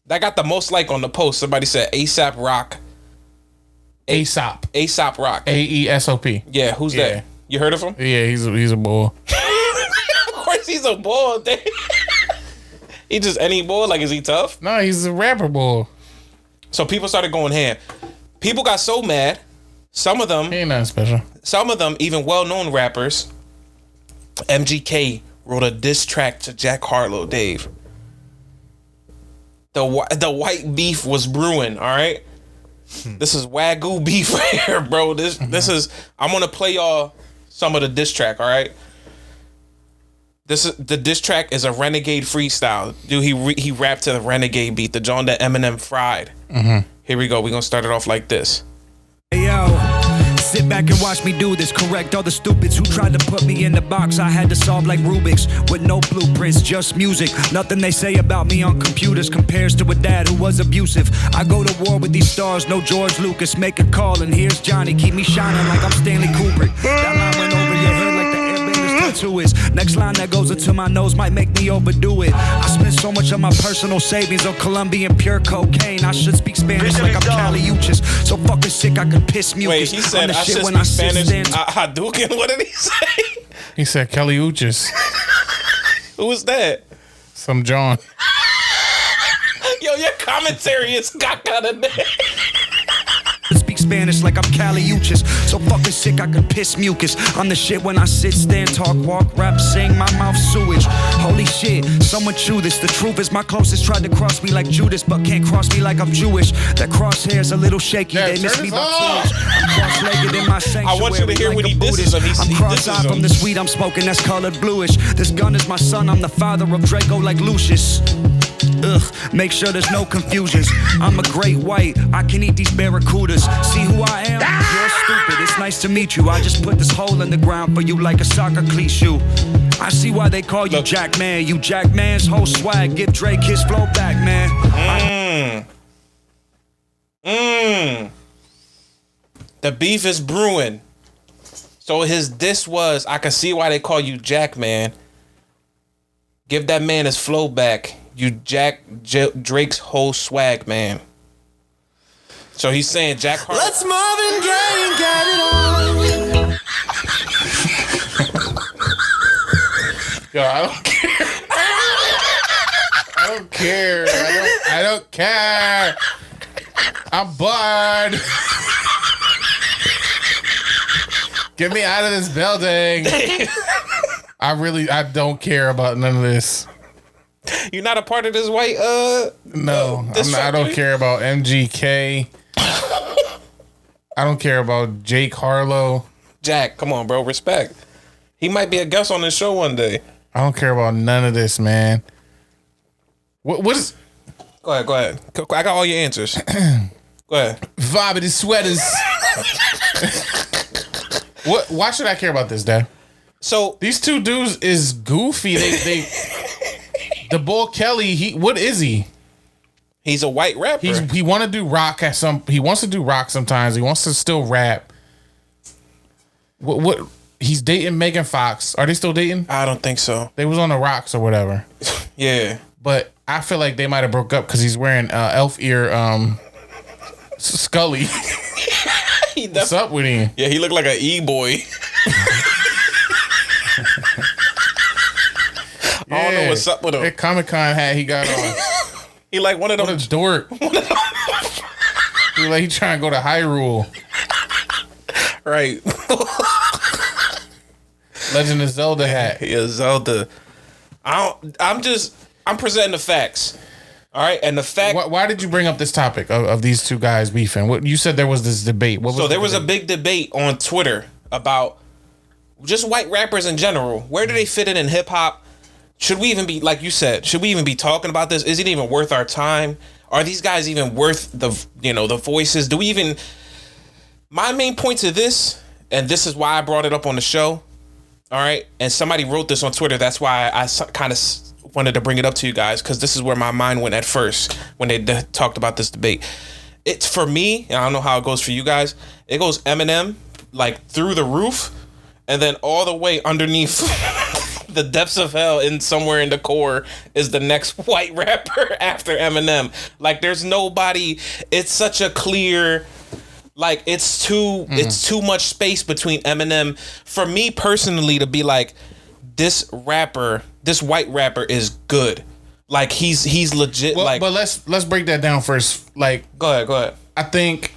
That got the most like on the post. Somebody said ASAP Rock. Aesop. Aesop Rock. AESOP. Yeah, who's Yeah. that? You heard of him? Yeah, he's a bull. Of course he's a bull. He just any bull? Like, is he tough? No, he's a rapper bull. So people started going ham. People got so mad. Some of them, He ain't nothing special. even well-known rappers. MGK wrote a diss track to Jack Harlow, Dave. The white beef was brewing, all right? This is Wagyu beef right here, bro. This is, I'm going to play y'all some of the diss track, all right? The diss track is a Renegade freestyle. Dude, he rapped to the Renegade beat, the joint that Eminem fried. Here we go. We're going to start it off like this. Yo, Sit back and watch me do this. Correct all the stupids who tried to put me in the box I had to solve like Rubik's. With no blueprints, just music. Nothing they say about me on computers compares to a dad who was abusive. I go to war with these stars, no George Lucas. Make a call and here's Johnny. Keep me shining like I'm Stanley Kubrick. That line went over your head like the airbander's tattoo is. Next line that goes into my nose might make me overdo it. I spend so much of my personal savings on Colombian pure cocaine. I should speak Spanish like I'm Caliuchis. So fucking sick I could piss mucus. Wait, he said I should speak Spanish. Hadouken? What did he say? He said Caliuchis. Who was that? Some John. Yo, your commentary is caca today. Speak Spanish like I'm Caliuchis. So fucking sick I can piss mucus. I'm the shit when I sit, stand, talk, walk, rap, sing, my mouth sewage. Holy shit, someone chew this. The truth is my closest tried to cross me like Judas, but can't cross me like I'm Jewish. That crosshair's a little shaky, yeah, they miss me by 2 inches. I'm cross-legged in my sanctuary. I want you to hear like when he Buddhist. disses him. I'm cross-eyed from the sweet I'm smoking that's colored bluish. This gun is my son, I'm the father of Draco like Lucius. Ugh, make sure there's no confusions. I'm a great white, I can eat these barracudas. See who I am? You're stupid, it's nice to meet you. I just put this hole in the ground for you like a soccer cleat shoe. I see why they call you Jack Man. You Jack Man's whole swag. Give Drake his flow back, man. The beef is brewing. So his diss was, I can see why they call you Jack Man. Give that man his flow back. You Drake's whole swag, man. So he's saying Jack Harlow. Let's Marvin Gaye and get it on. Yo, I don't care. I don't care. I don't care. I'm bored. Get me out of this building. I don't care about none of this. You're not a part of this white No, I don't care about MGK. I don't care about Jake Harlow. Jack, come on, bro. Respect. He might be a guest on this show one day. I don't care about none of this, man. What is? Go ahead. I got all your answers. Go ahead. Vibe the sweaters. What? Why should I care about this, Dad? So these two dudes is goofy. They the Bull Kelly. What is he? He's a white rapper. He want to do rock at some. He wants to do rock sometimes. He wants to still rap. What? He's dating Megan Fox. Are they still dating? I don't think so. They was on the rocks or whatever. Yeah. But I feel like they might have broke up because he's wearing elf ear Scully. What's up with him? Yeah, he looked like an E-boy. I don't know what's up with him. That Comic-Con hat he got on. He like one of them. What a dork. He like he trying to go to Hyrule. Right. Legend of Zelda hat. Yeah, Zelda. I'm presenting the facts. All right, and the fact. Why did you bring up this topic of these two guys beefing? What you said there was this debate. What was so there was a big debate on Twitter about just white rappers in general. Where do they fit in hip hop? Should we even be, like you said, should we even be talking about this? Is it even worth our time? Are these guys even worth the voices? Do we even? My main point to this, and this is why I brought it up on the show. All right, and somebody wrote this on Twitter. That's why I kind of wanted to bring it up to you guys, because this is where my mind went at first when they talked about this debate. It's for me, and I don't know how it goes for you guys. It goes Eminem like through the roof, and then all the way underneath the depths of hell, and somewhere in the core is the next white rapper after Eminem. Like there's nobody. It's such a clear. Like it's too much space between Eminem for me personally to be like, this white rapper is good. Like he's legit. Well, like, but let's break that down first. Like, go ahead. I think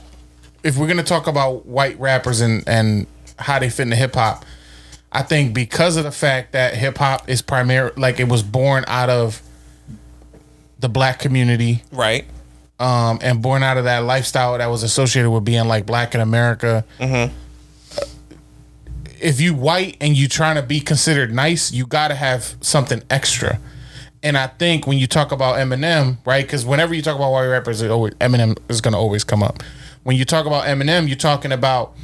if we're gonna talk about white rappers and how they fit into hip hop, I think because of the fact that hip hop is like it was born out of the black community, right? And born out of that lifestyle that was associated with being like black in America. Mm-hmm. If you white and you trying to be considered nice, you got to have something extra. And I think when you talk about Eminem, right? Because whenever you talk about white rappers, Eminem is going to always come up. When you talk about Eminem, you're talking about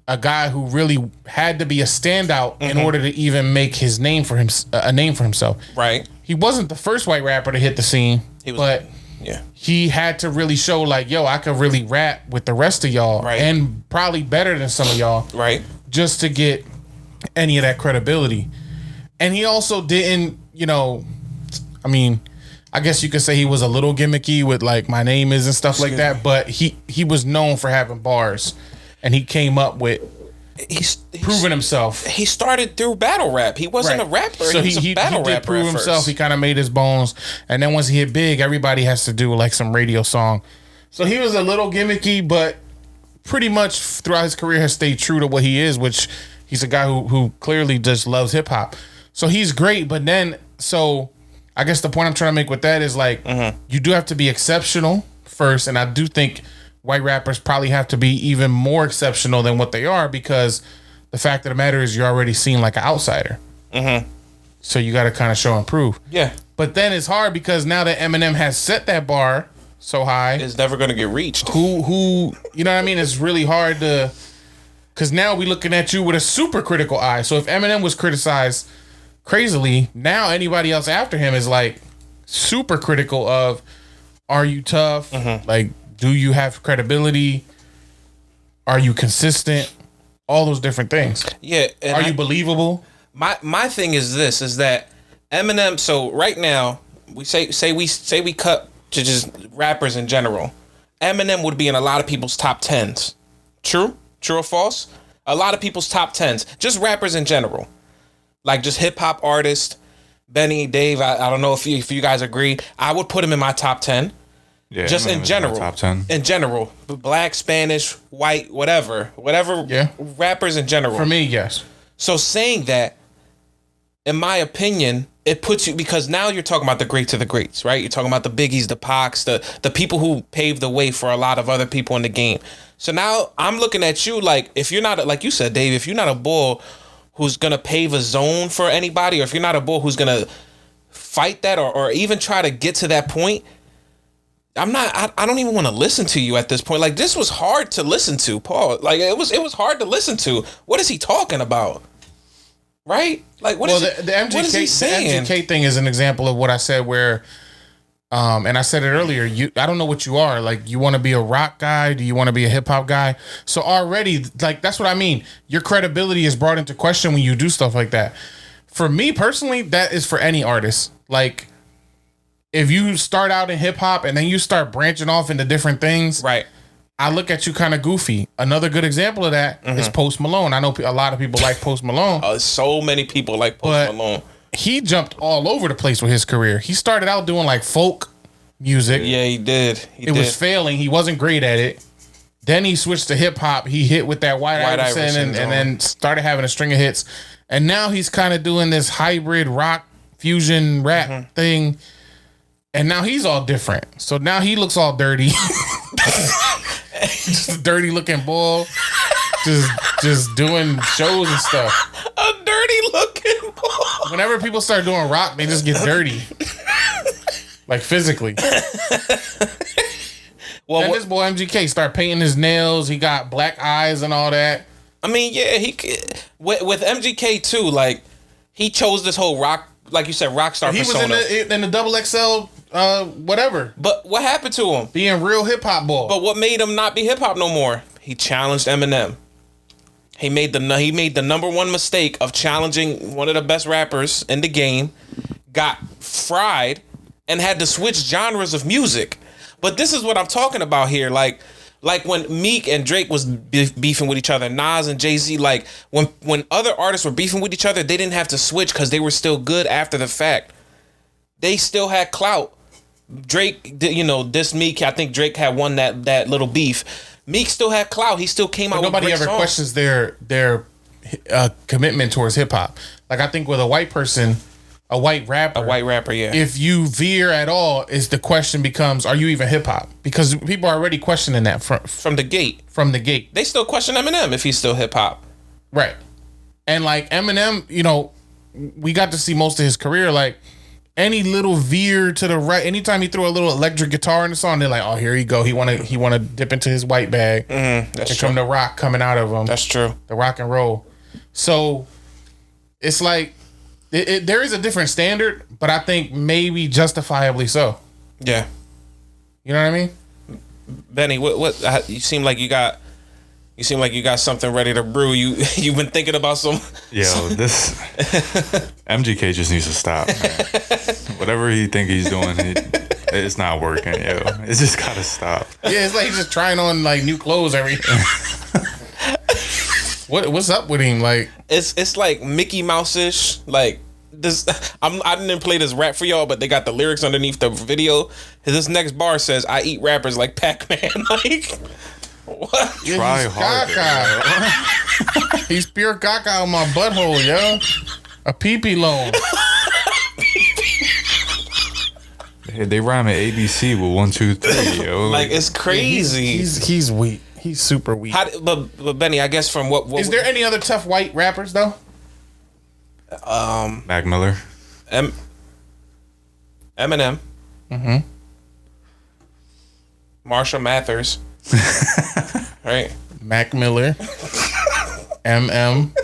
a guy who really had to be a standout in order to even make his name for him a name for himself. Right. He wasn't the first white rapper to hit the scene, but he had to really show like, yo, I could really rap with the rest of y'all, right, and probably better than some of y'all, right, just to get any of that credibility. And he also didn't, I mean, I guess you could say he was a little gimmicky with like my name is and stuff like that, but he was known for having bars, and he came up with he's proving himself. He started through battle rap. He wasn't a rapper. So he was a battle rapper. He did prove himself. He kind of made his bones, and then once he hit big, everybody has to do like some radio song. So he was a little gimmicky, but pretty much throughout his career has stayed true to what he is, which he's a guy who clearly just loves hip hop. So he's great, but then I guess the point I'm trying to make with that is like you do have to be exceptional first, and I do think white rappers probably have to be even more exceptional than what they are, because the fact of the matter is you're already seen like an outsider. So you got to kind of show and prove. Yeah. But then it's hard because now that Eminem has set that bar so high, it's never going to get reached. Who, you know what I mean? It's really hard to, because now we looking at you with a super critical eye. So if Eminem was criticized crazily, now anybody else after him is like super critical of, are you tough? Like, do you have credibility? Are you consistent? All those different things. Yeah. Are you believable? My thing is this, is that Eminem, so right now, we say we cut to just rappers in general. Eminem would be in a lot of people's top 10s. True? True or false? A lot of people's top 10s. Just rappers in general. Like just hip hop artists. Benny, Dave, I don't know if you guys agree. I would put him in my top 10. Yeah, just in general. Top 10. In general. Black, Spanish, white, whatever. Yeah. Rappers in general. For me, yes. So saying that, in my opinion, it puts you, because now you're talking about the greats of the greats, right? You're talking about the Biggies, the Pacs, the people who paved the way for a lot of other people in the game. So now I'm looking at you like, if you're not, like you said, Dave, if you're not a bull who's going to pave a zone for anybody, or if you're not a bull who's going to fight that or even try to get to that point, I don't even want to listen to you at this point. Like, this was hard to listen to, Paul. Like, it was hard to listen to. What is he talking about? Right? Like, what is the MGK thing is an example of what I said where, and I said it earlier, I don't know what you are. Like, you want to be a rock guy? Do you want to be a hip hop guy? So already, like, that's what I mean. Your credibility is brought into question when you do stuff like that. For me personally, that is for any artist. Like, if you start out in hip hop and then you start branching off into different things, right? I look at you kind of goofy. Another good example of that is Post Malone. I know a lot of people like Post Malone. So many people like Post Malone. He jumped all over the place with his career. He started out doing like folk music. Yeah, he did. It was failing. He wasn't great at it. Then he switched to hip hop. He hit with that White Iverson and then started having a string of hits. And now he's kind of doing this hybrid rock fusion rap thing. And now he's all different. So now he looks all dirty. Just a dirty looking bull. Just doing shows and stuff. A dirty looking bull. Whenever people start doing rock, they just get dirty. Like physically. Well, and this boy MGK start painting his nails. He got black eyes and all that. I mean, yeah, with MGK too, like, he chose this whole rock, like you said, rock star persona. He was in the double XL whatever. But what happened to him? Being real hip hop boy. But what made him not be hip hop no more? He challenged Eminem. He made the number one mistake of challenging one of the best rappers in the game, got fried, and had to switch genres of music. But this is what I'm talking about here. Like when Meek and Drake was beefing with each other, Nas and Jay-Z, like when other artists were beefing with each other, they didn't have to switch because they were still good after the fact. They still had clout. Drake, this Meek, I think Drake had won that little beef. Meek still had clout. He still came out with great songs. Nobody ever questions their commitment towards hip hop. Like, I think with a white person, a white rapper, yeah. If you veer at all, the question becomes, are you even hip hop? Because people are already questioning that from the gate. From the gate, they still question Eminem if he's still hip hop, right? And like Eminem, we got to see most of his career. Like, any little veer to the right, anytime he threw a little electric guitar in the song, they're like, oh, here you go. He wanna dip into his white bag. That's and true. come the rock coming out of him. That's true. The rock and roll. So it's like there is a different standard, but I think maybe justifiably so. Yeah. You know what I mean? Benny, what you seem like you got something ready to brew. You've been thinking about some. Yo, this MGK just needs to stop, man. Whatever he think he's doing, it's not working. Yo, it just gotta stop. Yeah, it's like he's just trying on like new clothes every. What's up with him? Like it's like Mickey Mouse-ish. Like this, I didn't play this rap for y'all, but they got the lyrics underneath the video. This next bar says, "I eat rappers like Pac-Man." Like. What? Try harder. He's pure caca on my butthole, yo. A pee-pee loan. They rhyme at ABC with 1, 2, 3, yo. Like it's crazy. He's weak. He's super weak. But Benny, I guess from what is there any other tough white rappers though? Mac Miller. Eminem. Marshall Mathers. Right. Mac Miller. MM.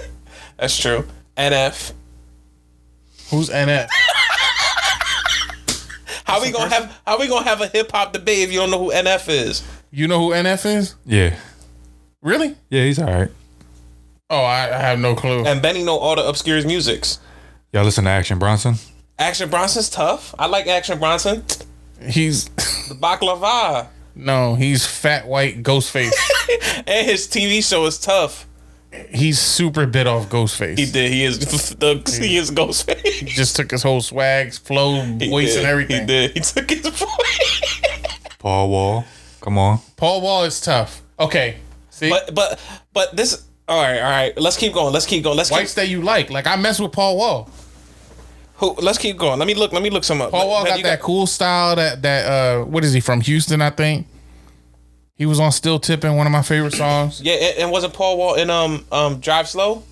That's true. NF. Who's NF? How we gonna have a hip hop debate if you don't know who NF is? You know who NF is? Yeah. Really? Yeah, he's all right. Oh, I have no clue. And Benny know all the obscure musics. Y'all listen to Action Bronson? Action Bronson's tough. I like Action Bronson. He's The Baklava. no, he's fat white Ghostface. And his TV show is tough. He's super bit off Ghostface. He did. He is Ghostface. He just took his whole swag, flow, voice, and everything. He did. He took his voice. Paul Wall. Come on. Paul Wall is tough. Okay. See? But this. All right. Let's keep going. Whites that you like. Like, I mess with Paul Wall. Let's keep going. Let me look some up. Paul Wall got that cool style that what is he, from Houston, I think? He was on Still Tipping, one of my favorite songs. Yeah, and wasn't Paul Wall in Drive Slow?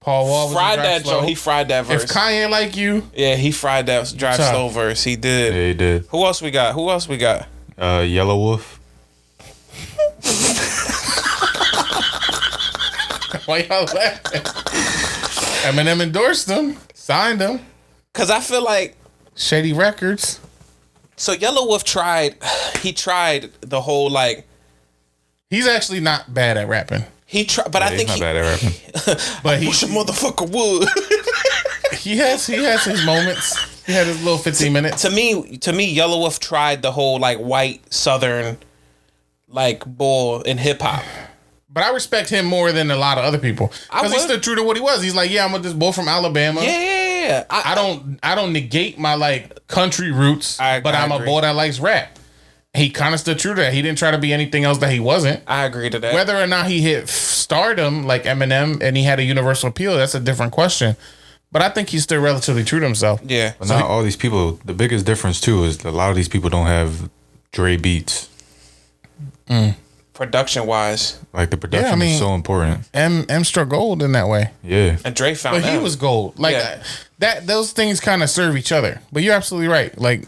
Paul Wall was fried in Drive that Slow. Joe. He fried that verse. If Kanye like you, Yeah, he fried that Drive Tough. Slow verse. He did. Yeah, he did. Who else we got? Yellow Wolf. why y'all laughing? Eminem endorsed him, signed him. Cause I feel like Shady Records. so Yellow Wolf tried. He tried the whole like He's actually not bad at rapping, he tried, but Yeah, I think he's not bad at rapping. but he wish a motherfucker would. he has his moments. He had his little 15 minutes. to me, Yellow Wolf tried the whole like white Southern like bull in hip hop. But I respect him more than a lot of other people because he would. stood true to what he was. He's like, yeah, I'm with this bull from Alabama. Yeah. I don't negate my like country roots, but I'm a agree. boy that likes rap. He kind of stood true to that. He didn't try to be anything else that he wasn't. I agree to that. Whether or not he hit stardom like Eminem and he had a universal appeal, that's a different question. But I think he's still relatively true to himself. Yeah. But not all these people. The biggest difference too is a lot of these people don't have Dre beats. Production wise. Like the production is so important. M struck gold in that way. Yeah. And Dre found But he M. was gold. Like Yeah. that those things kind of serve each other. But you're absolutely right. Like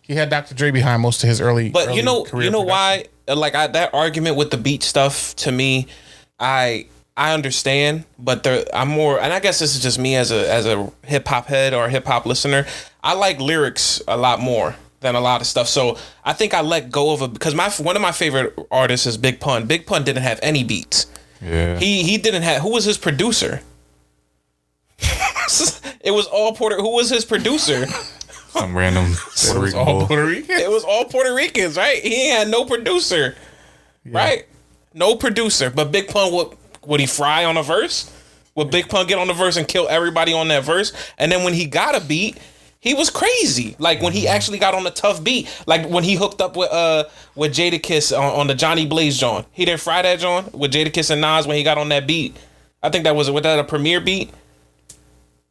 he had Dr. Dre behind most of his early But you know career why? Like that argument with the beat stuff to me, I understand, but I'm more, and I guess this is just me as a hip hop head or a hip hop listener. I like lyrics a lot more than a lot of stuff. So I think I let go of it because one of my favorite artists is Big Pun. Big Pun didn't have any beats. Yeah. He didn't have. Who was his producer? It was all Who was his producer? Some random Puerto Rican bull. Puerto Rican? It was all Puerto Ricans, right? He ain't had no producer, right? No producer. But Big Pun would he fry on a verse? Would Big Pun get on the verse and kill everybody on that verse? And then when he got a beat, he was crazy. Like when he actually got on a tough beat, like when he hooked up with Jadakiss on the Johnny Blaze John. He didn't fry that John with Jadakiss and Nas when he got on that beat. I think that was a premiere beat.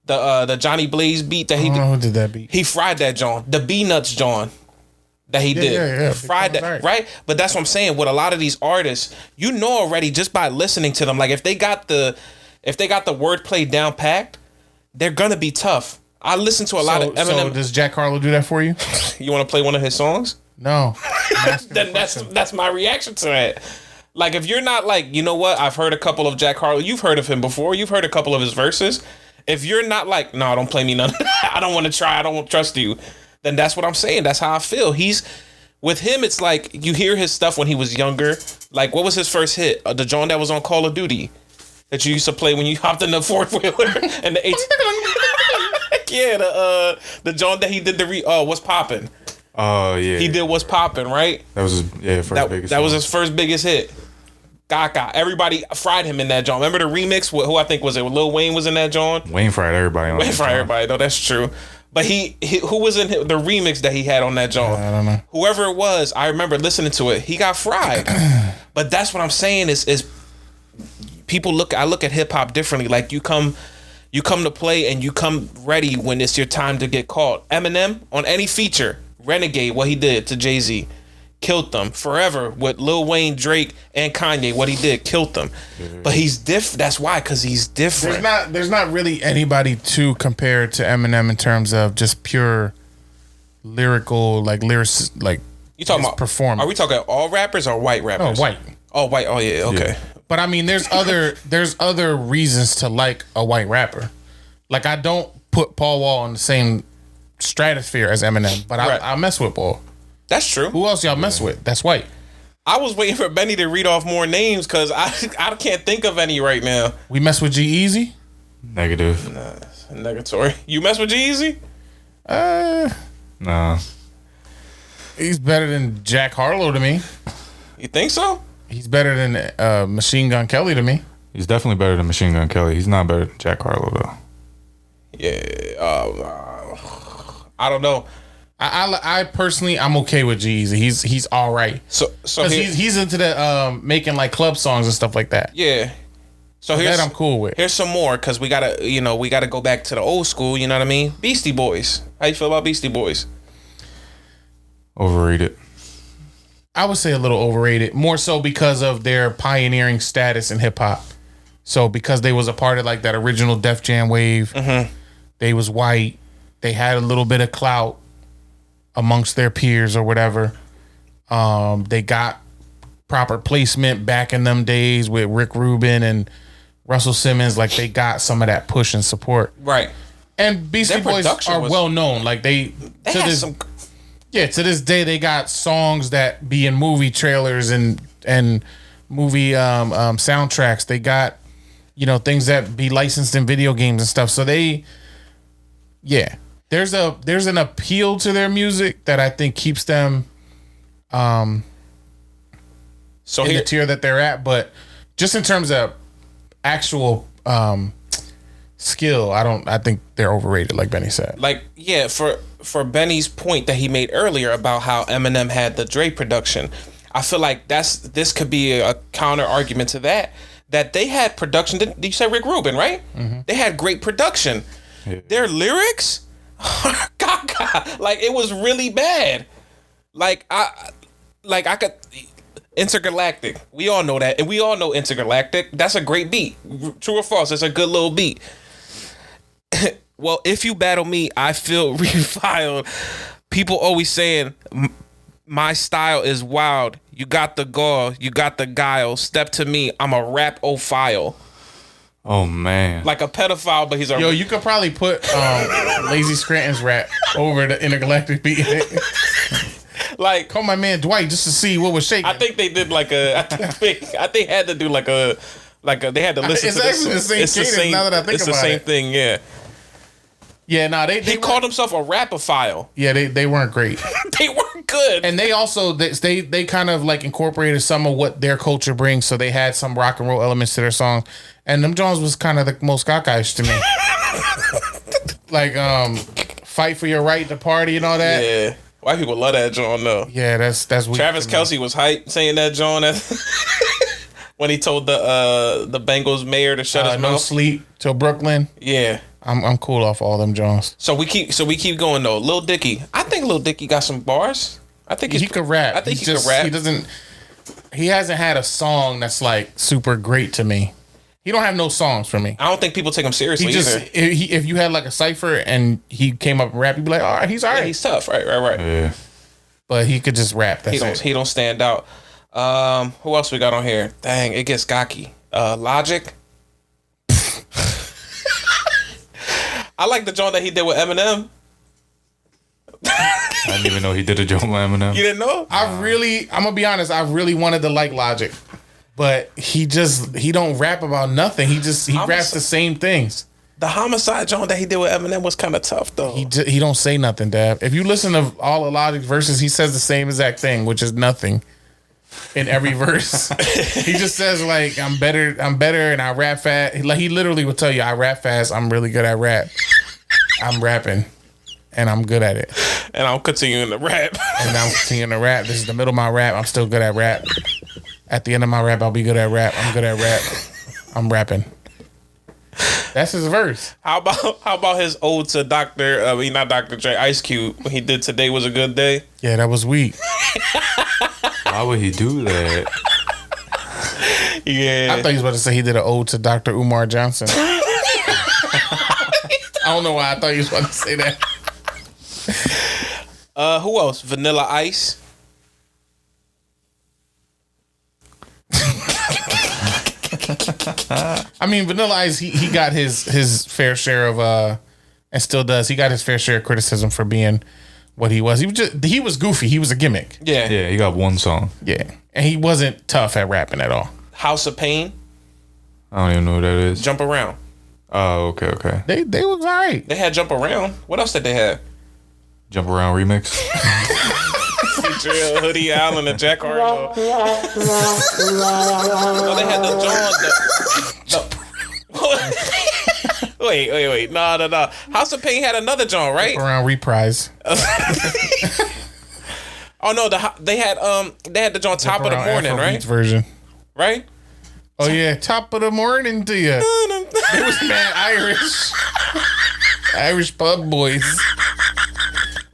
The Johnny Blaze beat that he I don't did. know who did that beat. He fried that John. The B-Nuts John that he did. Yeah. Fried that, right? But that's what I'm saying. With a lot of these artists, you know already just by listening to them. Like if they got the wordplay down packed, they're gonna be tough. I listen to a lot of Eminem. So does Jack Harlow do that for you? You want to play one of his songs? No. Then that's my reaction to that. Like, if you're not like, you know what? I've heard a couple of Jack Harlow. You've heard of him before. You've heard a couple of his verses. If you're not like, no, don't play me none of that. I don't want to try. I don't trust you. Then that's what I'm saying. That's how I feel. With him, it's like you hear his stuff when he was younger. Like, what was his first hit? The joint that was on Call of Duty that you used to play when you hopped in the fourth wheeler and the yeah, the joint that he did What's Poppin'. Oh yeah, he did What's Poppin', right? That was his first biggest. That was his first biggest hit. Gaga. Everybody fried him in that joint. Remember the remix? Who I think was it? Lil Wayne was in that joint. Wayne fried everybody. Wayne fried everybody. No, that's true. But he who was in the remix that he had on that joint? I don't know. Whoever it was, I remember listening to it. He got fried. But that's what I'm saying is people look. I look at hip hop differently. Like you come to play and you come ready when it's your time to get caught. Eminem on any feature, Renegade, what he did to Jay-Z, killed them. Forever with Lil Wayne, Drake, and Kanye, what he did killed them. But he's different. That's why, because he's different. There's not really anybody to compare to Eminem in terms of just pure lyrical, like lyrics, like you talking about performance. Are we talking all rappers or white rappers? Oh, white. Oh, white. Oh, yeah. Okay. Yeah. But I mean, there's other reasons to like a white rapper. Like I don't put Paul Wall in the same stratosphere as Eminem, but Right. I mess with Paul. That's true. Who else y'all mess with? That's white. I was waiting for Benny to read off more names because I can't think of any right now. We mess with G-Eazy? Negative. Negatory. You mess with G-Eazy? Nah. He's better than Jack Harlow to me. You think so? He's better than Machine Gun Kelly to me. He's definitely better than Machine Gun Kelly. He's not better than Jack Harlow though. Yeah. I don't know. I personally, I'm okay with G-Eazy. He's all right. So he's into the making like club songs and stuff like that. yeah. So That I'm cool with. Here's some more because we gotta go back to the old school. You know what I mean? Beastie Boys. How you feel about Beastie Boys? Overrated. I would say a little overrated, more so because of their pioneering status in hip hop. So because they was a part of like that original Def Jam wave, they was white, they had a little bit of clout amongst their peers or whatever. They got proper placement back in them days with Rick Rubin and Russell Simmons. Like they got some of that push and support. Right. And Beastie Their Boys production are was- well known. Like they had some. to this day they got songs that be in movie trailers and movie soundtracks. They got things that be licensed in video games and stuff. So there's an appeal to their music that I think keeps them in the tier that they're at. But just in terms of actual skill, I think they're overrated, like Benny said. Like, yeah, for Benny's point that he made earlier about how Eminem had the Dre production, I feel like this could be a counter argument to that they had production. Did you say Rick Rubin, right? Mm-hmm. They had great production. Yeah. Their lyrics, gaga, like it was really bad. Like I could. Intergalactic. We all know that, and we all know Intergalactic. That's a great beat. True or false? It's a good little beat. Well, if you battle me, I feel reviled. People always saying my style is wild. You got the gall, you got the guile. Step to me, I'm a rap-ophile. Oh man, like a pedophile, but he's a you could probably put Lazy Scranton's rap over the Intergalactic beat. Like, call my man Dwight just to see what was shaking. I think they did like I think had to do like a they had to listen it's to actually this. the same it's cadence, the same. now that I think it's about the same it. thing. Yeah. Yeah, no, he called himself a rapophile. Yeah, they weren't great. They weren't good. And they also they kind of like incorporated some of what their culture brings, so they had some rock and roll elements to their song. And them Jones was kind of the most cockeyed to me. Like fight for your right to party and all that. Yeah. White people love that John though. Yeah, that's weird. Travis Kelce was hype saying that John when he told the Bengals mayor to shut his mouth. No sleep till Brooklyn. Yeah. I'm cool off all them Jones. So we keep going though. Lil Dicky. I think Lil Dicky got some bars. I think he could rap. I think he could rap. He hasn't had a song that's like super great to me. He don't have no songs for me. I don't think people take him seriously. He just either. if you had like a cipher and he came up and rap, you'd be like, all right, he's all right. Yeah, he's tough, right. Yeah. But he could just rap. That's He don't stand out. Who else we got on here? Dang, it gets cocky. Logic. I like the joint that he did with Eminem. I didn't even know he did a joke with Eminem. You didn't know? I'm gonna be honest. I really wanted to like Logic, but he don't rap about nothing. He raps the same things. The Homicide joint that he did with Eminem was kind of tough though. He don't say nothing, Dab. If you listen to all of Logic's verses, he says the same exact thing, which is nothing. In every verse, he just says like, I'm better, and I rap fast. Like he literally will tell you, I rap fast. I'm really good at rap. I'm rapping, and I'm good at it. And I'm continuing to rap. This is the middle of my rap. I'm still good at rap. At the end of my rap, I'll be good at rap. I'm good at rap. I'm rapping. That's his verse. How about his ode to not Dr. Dre, Ice Cube, when he did Today Was a Good Day? Yeah, that was weak. Why would he do that? Yeah. I thought he was about to say he did an ode to Dr. Umar Johnson. I don't know why I thought he was about to say that. Who else? Vanilla Ice. I mean, Vanilla Ice, he got his fair share of and still does. He got his fair share of criticism for being what he was. He was goofy. He was a gimmick. Yeah. Yeah, he got one song. Yeah. And he wasn't tough at rapping at all. House of Pain. I don't even know who that is. Jump Around. Oh, okay. They was all right. They had Jump Around. What else did they have? Jump Around remix. Drill, Hoodie Allen, and Jack Harlow. No, they had the Wait. No. House of Pain had another John, right? Around reprise. Oh no, they had the John Top of the Morning, right? Version. Right? Oh yeah, top of the morning to you. It was mad Irish pub boys.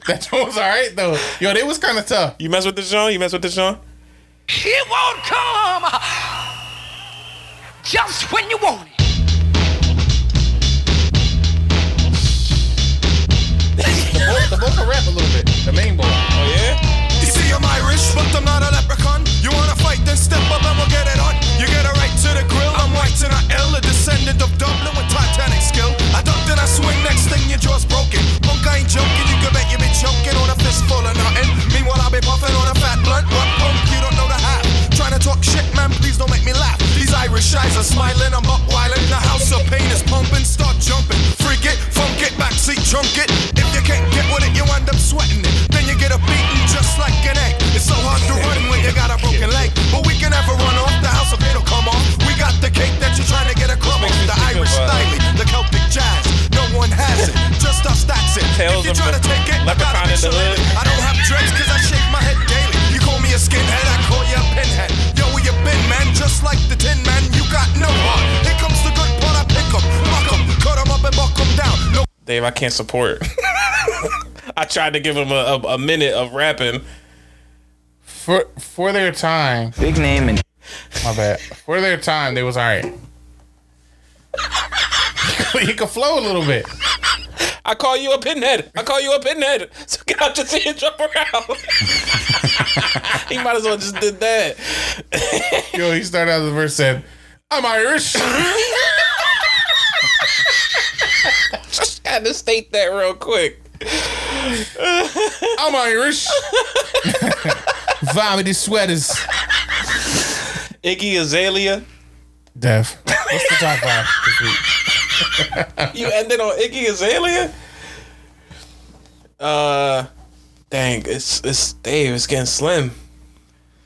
That one was all right though. Yo, they was kind of tough. You mess with this John? It won't come just when you want it. The boy can rap a little bit. The main boy. Oh yeah? You see, I'm Irish, but I'm not a leprechaun. You wanna fight, then step up and we'll get it on. You get a right to the grill. I'm white and I ill, a descendant of Dublin with Titanic skill. I ducked and I swing, next thing your jaw's broken. Punk, I ain't joking, you can bet you be choking on a fistful of nothing. Meanwhile, I be puffing on a fat blunt. What punk, you don't know the half. Trying to talk shit, man, please don't make me laugh. These Irish eyes are smiling, I'm buck wildin'. The House of Pain is pumping, start jumping. Freak it, funk it, backseat trunk it. If you can't get with it, you end up sweating it. Then you get a beating just like an egg. It's so hard to run when you got a broken leg. But we can never run off, the House of Pain will come off. We got the cake that you're trying to get a crumb off. The Irish style, the Celtic jazz. No one has it, just us, that's it. Tales If you're of trying to take it, I Leprechaun gotta in the be Hood. I don't have dreads cause I shake my head daily. You call me a skinhead, I call you a pinhead. Yo, where you been, man? Just like the Tin Man, you got no heart. Here comes the good part, I pick 'em, buck 'em, cut 'em up and buck 'em down. No. Dave, I can't support. I tried to give him a minute of rapping. For their time. Big name and My bad. For their time, they was all right. He could flow a little bit. I call you a pinhead. So get out your seat and jump around. He might as well just did that. Yo, he started out the verse said, I'm Irish. Just had to state that real quick. I'm Irish. Vomity sweaters. Iggy Azalea. Dev. What's the top 5 this week? You ended on Iggy Azalea? Dang, it's Dave. It's getting slim.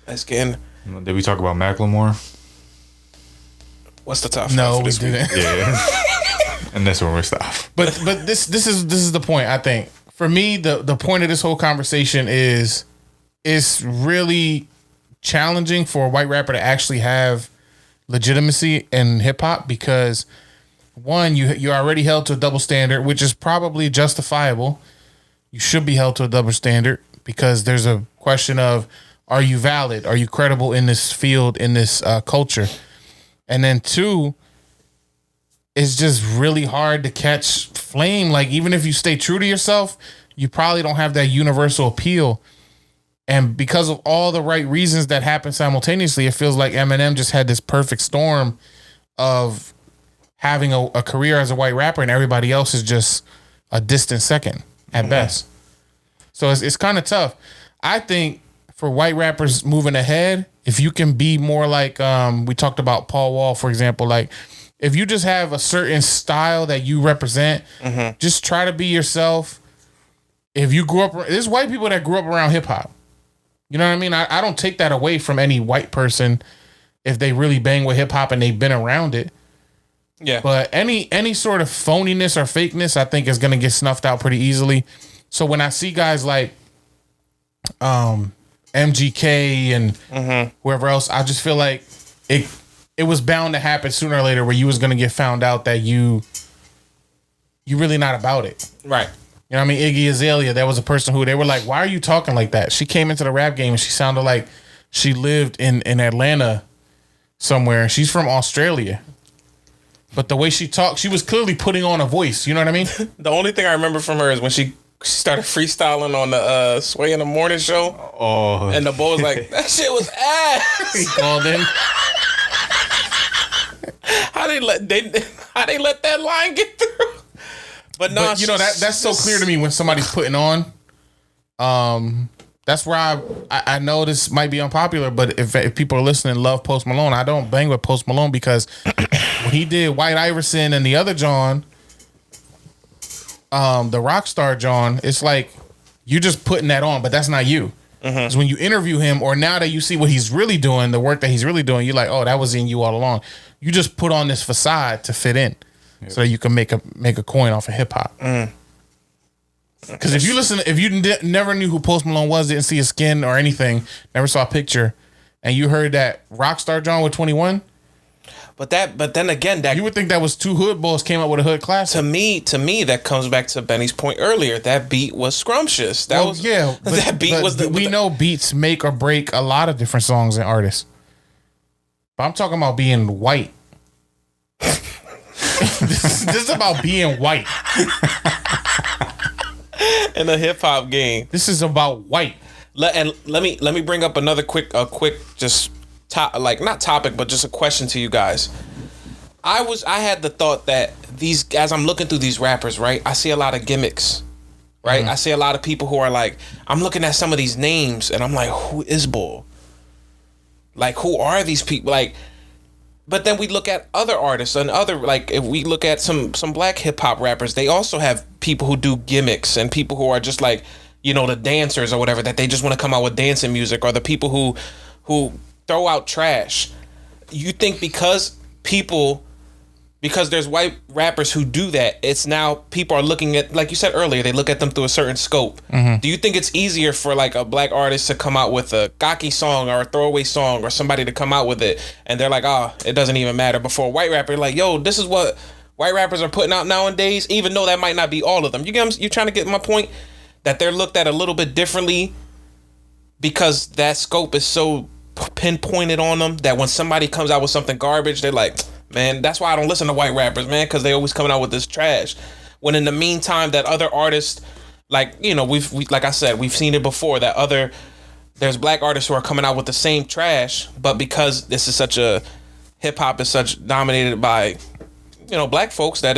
It's getting. Did we talk about Macklemore? What's the top? No, five for we this week? didn't. Yeah. And that's where we stop. But this is the point. I think for me the point of this whole conversation is it's really challenging for a white rapper to actually have legitimacy in hip hop because one, you're already held to a double standard, which is probably justifiable. You should be held to a double standard because there's a question of, are you valid? Are you credible in this field, in this culture? And then two, it's just really hard to catch flame. Like, even if you stay true to yourself, you probably don't have that universal appeal. And because of all the right reasons that happen simultaneously, it feels like Eminem just had this perfect storm of having a career as a white rapper, and everybody else is just a distant second at best. So it's kind of tough. I think for white rappers moving ahead, if you can be more like, we talked about Paul Wall, for example, like if you just have a certain style that you represent, just try to be yourself. If you grew up, there's white people that grew up around hip hop. You know what I mean? I don't take that away from any white person if they really bang with hip hop and they've been around it. Yeah. But any sort of phoniness or fakeness, I think is going to get snuffed out pretty easily. So when I see guys like MGK and whoever else, I just feel like it was bound to happen sooner or later where you was going to get found out that you really not about it. Right. You know what I mean? Iggy Azalea, there was a person who they were like, why are you talking like that? She came into the rap game and she sounded like she lived in Atlanta somewhere. She's from Australia. But the way she talked, she was clearly putting on a voice. You know what I mean? The only thing I remember from her is when she started freestyling on the Sway in the Morning show. Oh. And the boy was like, that shit was ass. He called in. How they let that line get through? But no, you know, that's so clear to me when somebody's putting on. That's where I know this might be unpopular, but if people are listening and love Post Malone, I don't bang with Post Malone because when he did White Iverson and the other John, the Rockstar John, it's like you just putting that on, but that's not you. Because when you interview him, or now that you see what he's really doing, the work that he's really doing, you're like, oh, that was in you all along. You just put on this facade to fit in, so that you can make a coin off of hip hop. Because if you never knew who Post Malone was, didn't see his skin or anything, never saw a picture, and you heard that Rockstar John with 21, but then again, that you would think that was two hood boys came up with a hood classic. To me, that comes back to Benny's point earlier. That beat was scrumptious. We know beats make or break a lot of different songs and artists, but I'm talking about being white. This is about being white. In the hip hop game. This is about white. Let me bring up another quick just not topic, but just a question to you guys. I had the thought that as I'm looking through these rappers, right, I see a lot of gimmicks, right? I see a lot of people who are like, I'm looking at some of these names and I'm like, who is Bull? Like, who are these people? Like, but then we look at other artists and if we look at some black hip hop rappers, they also have people who do gimmicks and people who are just like, you know, the dancers or whatever, that they just want to come out with dancing music, or the people who throw out trash. You think because there's white rappers who do that, it's now people are looking at, like you said earlier, they look at them through a certain scope. Do you think it's easier for like a black artist to come out with a gawky song or a throwaway song, or somebody to come out with it and they're like, it doesn't even matter, before a white rapper like, yo, this is what white rappers are putting out nowadays, even though that might not be all of them? You trying to get my point? That they're looked at a little bit differently because that scope is so pinpointed on them that when somebody comes out with something garbage, they're like, man, that's why I don't listen to white rappers, man, because they always coming out with this trash. When in the meantime, that other artists, like, you know, like I said, we've seen it before, there's black artists who are coming out with the same trash, but because this is such a, hip hop is such dominated by, you know, black folks, that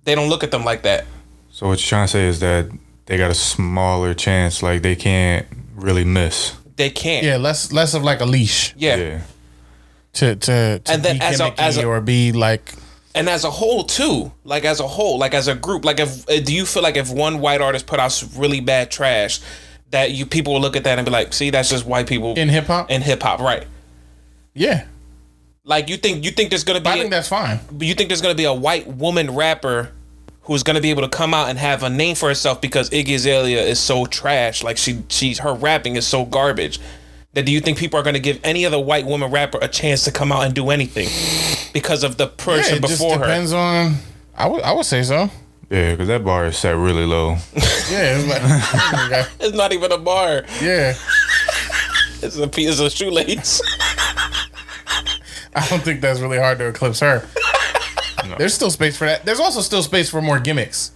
they don't look at them like that. So what you're trying to say is that they got a smaller chance, like they can't really miss. They can't. Yeah, less of like a leash. Yeah. To and then be gimmicky or be like. And as a whole too, like as a group, like do you feel like if one white artist put out really bad trash, that people will look at that and be like, see, that's just white people in hip hop? In hip hop, right? Yeah. Like you think there's gonna be? I think that's fine. You think there's gonna be a white woman rapper who's gonna be able to come out and have a name for herself because Iggy Azalea is so trash, like her rapping is so garbage, that do you think people are gonna give any other white woman rapper a chance to come out and do anything because of the person before her? Depends on. I would say so. Yeah, because that bar is set really low. Yeah, it's like, it's not even a bar. Yeah, it's a piece of shoelace. I don't think that's really hard to eclipse her. There's still space for that. There's also still space for more gimmicks.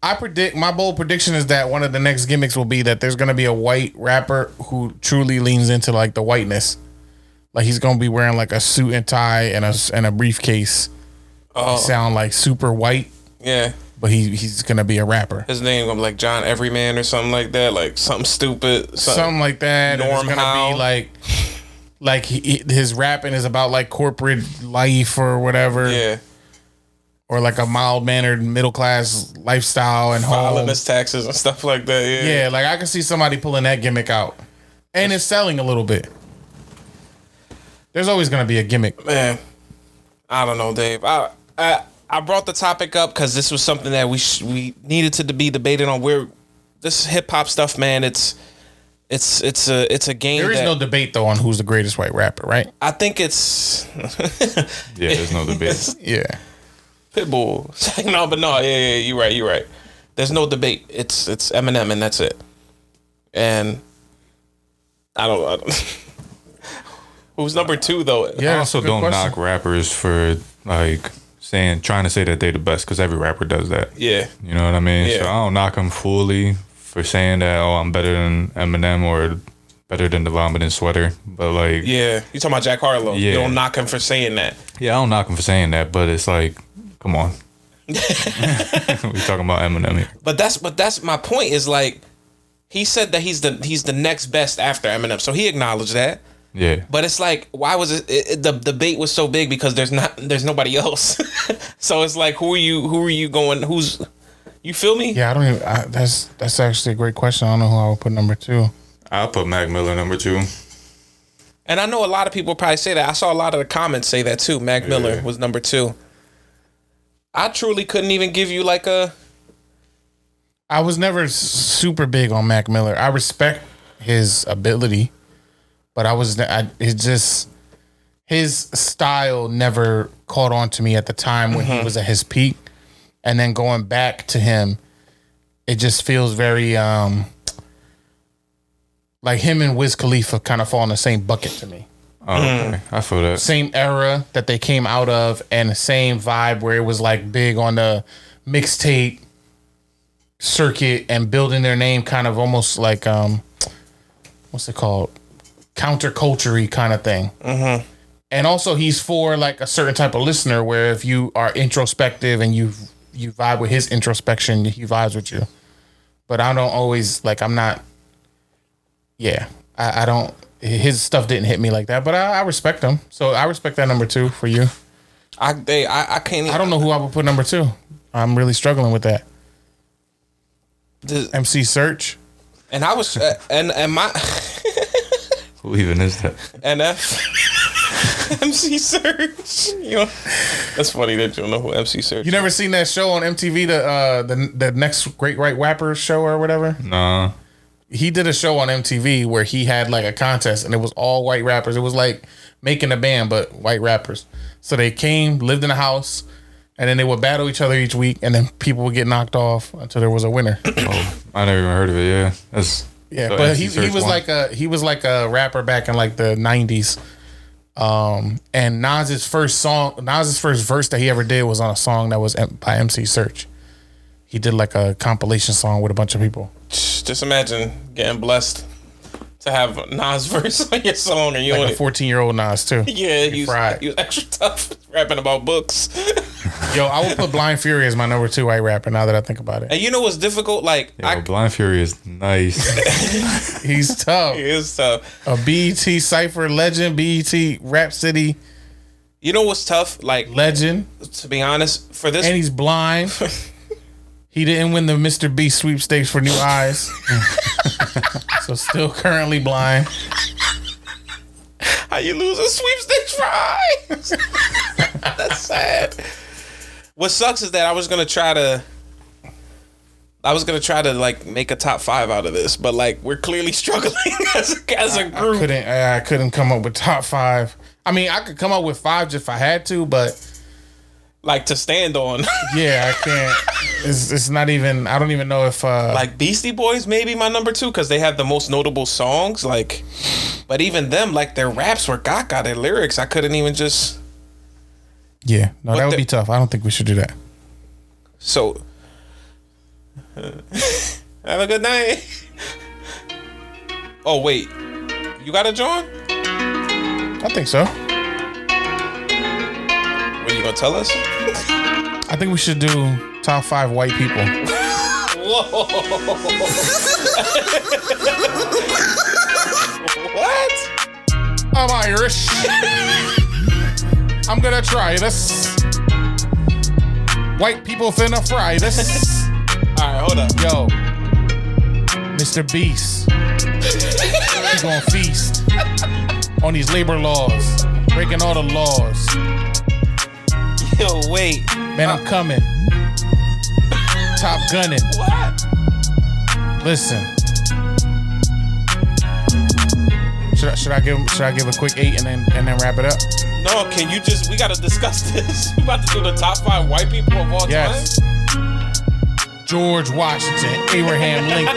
My bold prediction is that one of the next gimmicks will be that there's gonna be a white rapper who truly leans into like the whiteness. Like he's gonna be wearing like a suit and tie and a briefcase. Sound like super white. Yeah. But he's gonna be a rapper. His name gonna be like John Everyman or something like that, like something stupid, something like that. Norm it's gonna Howe. be like his rapping is about like corporate life or whatever. Yeah. Or like a mild mannered middle class lifestyle and filing home. his taxes and stuff like that. Yeah. Yeah, like I can see somebody pulling that gimmick out, and it's selling a little bit. There's always gonna be a gimmick, Man, I don't know, Dave. I brought the topic up because this was something that we needed to be debated on. Where this hip hop stuff, man, it's a game. There is no debate though on who's the greatest white rapper, right? I think it's Yeah, there's no debate. Yeah. Pitbull. Yeah, you're right. There's no debate. It's Eminem and that's it. And I don't who's number 2 though? Yeah, I also don't knock rappers for like trying to say that they're the best, because every rapper does that. Yeah. You know what I mean? Yeah. So I don't knock them fully for saying that, oh, I'm better than Eminem or better than the vomiting sweater. But like, Yeah. You talking about Jack Harlow. Yeah. You don't knock him for saying that. yeah, I don't knock him for saying that, but it's like, come on. We talking about Eminem here. But that's my point, is like he said that he's the next best after Eminem. So he acknowledged that. Yeah. But it's like, why was the debate was so big? Because there's nobody else. So it's like, who are you going? You feel me? Yeah, I don't even. That's actually a great question. I don't know who I would put number 2. I'll put Mac Miller number 2. And I know a lot of people probably say that. I saw a lot of the comments say that too. Mac Miller was number 2. I truly couldn't even give you like a. I was never super big on Mac Miller. I respect his ability, but his style never caught on to me at the time when he was at his peak. And then going back to him, it just feels very like him and Wiz Khalifa kind of fall in the same bucket to me. Oh, okay. I feel that. Same era that they came out of, and the same vibe where it was like big on the mixtape circuit and building their name, kind of almost like what's it called, counterculture-y kind of thing. Mm-hmm. And also he's for like a certain type of listener, where if you are introspective and you vibe with his introspection, he vibes with you. But I don't always like. I'm not. Yeah, I don't. His stuff didn't hit me like that, but I respect him. So I respect that number 2 for you. I can't even, I don't know who I would put number 2. I'm really struggling with that. MC Search. And I was and my Who even is that? NF MC Search. You know, that's funny that you don't know who MC Search. You never seen that show on MTV, the next Great White Rapper show or whatever? Nah. He did a show on MTV where he had like a contest, and it was all white rappers. It was like making a band, but white rappers. So they came, lived in a house, and then they would battle each other each week, and then people would get knocked off until there was a winner. Oh, I never even heard of it. Yeah, that's But he was like a rapper back in like the 90s. And Nas's first verse that he ever did was on a song that was by MC Search. He did like a compilation song with a bunch of people. Just imagine getting blessed to have Nas verse on your song, and you like a 14-year-old Nas too. Yeah, he was extra tough rapping about books. Yo, I would put Blind Fury as my number 2 white rapper now that I think about it. And you know what's difficult? Like, Blind Fury is nice. He's tough. He is tough. A BET Cypher legend, BET Rap City. You know what's tough? Like, legend. To be honest, for this, and he's blind. He didn't win the Mr. Beast sweepstakes for New Eyes. So still currently blind. How you lose a sweepstakes for eyes? That's sad. What sucks is that I was gonna try to like make a top 5 out of this, but like we're clearly struggling as a group. I couldn't come up with top 5. I mean, I could come up with 5 if I had to, but like to stand on. Yeah, I can't. It's not even. I don't even know if like Beastie Boys maybe my number 2 because they have the most notable songs. Like, but even them, like their raps were gaga, their lyrics. I couldn't even just. Yeah, no, that would be tough. I don't think we should do that. So, have a good night. Oh wait, you got a John? I think so. What are you gonna tell us? I think we should do top 5 white people. Whoa! What? I'm Irish. I'm gonna try this. White people finna fry this. Alright, hold up. Yo, Mr. Beast. He gonna feast on these labor laws, breaking all the laws. Yo, wait. Man, I'm coming. Top gunning. What? Listen. Should I give a quick 8 and then wrap it up? No, can you just? We gotta discuss this. We about to do the top 5 white people of all Yes. time. George Washington, Abraham Lincoln.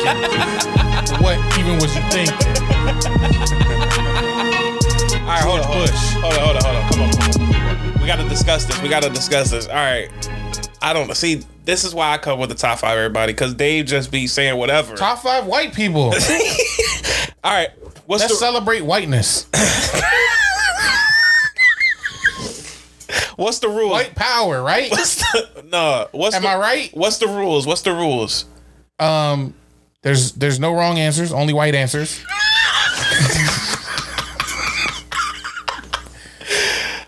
What even was you thinking? All right, hold on. Come on. We gotta discuss this. All right. I don't know. See, this is why I come with the top 5, everybody, because Dave just be saying whatever. Top 5 white people. All right. Let's celebrate whiteness. What's the rule? White power, right? Am I right? What's the rules? There's no wrong answers, only white answers.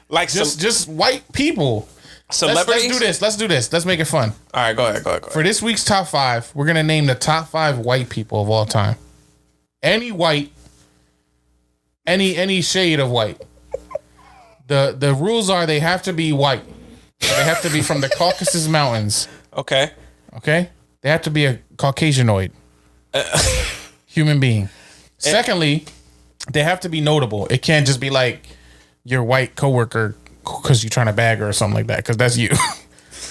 Like just white people. Celebrities. Let's do this. Let's make it fun. All right, go ahead. For this week's top 5, we're gonna name the top 5 white people of all time. Any white, any shade of white. The rules are they have to be white. They have to be from the Caucasus Mountains. Okay. They have to be a Caucasianoid human being. Secondly, they have to be notable. It can't just be like your white coworker because you're trying to bag her or something like that. Because that's you.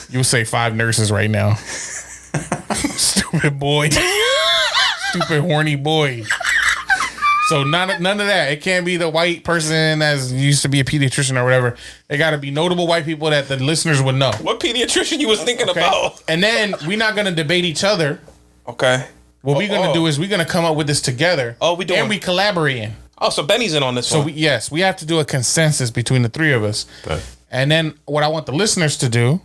You would say 5 nurses right now. Stupid boy. Stupid horny boy. So none of that. It can't be the white person that used to be a pediatrician or whatever. They got to be notable white people that the listeners would know. What pediatrician you was thinking about? And then we're not going to debate each other. Okay. What we're going to do is we're going to come up with this together. Oh, we doing? And we collaborating. Oh, so Benny's in on this one. So we have to do a consensus between the 3 of us. Okay. And then what I want the listeners to do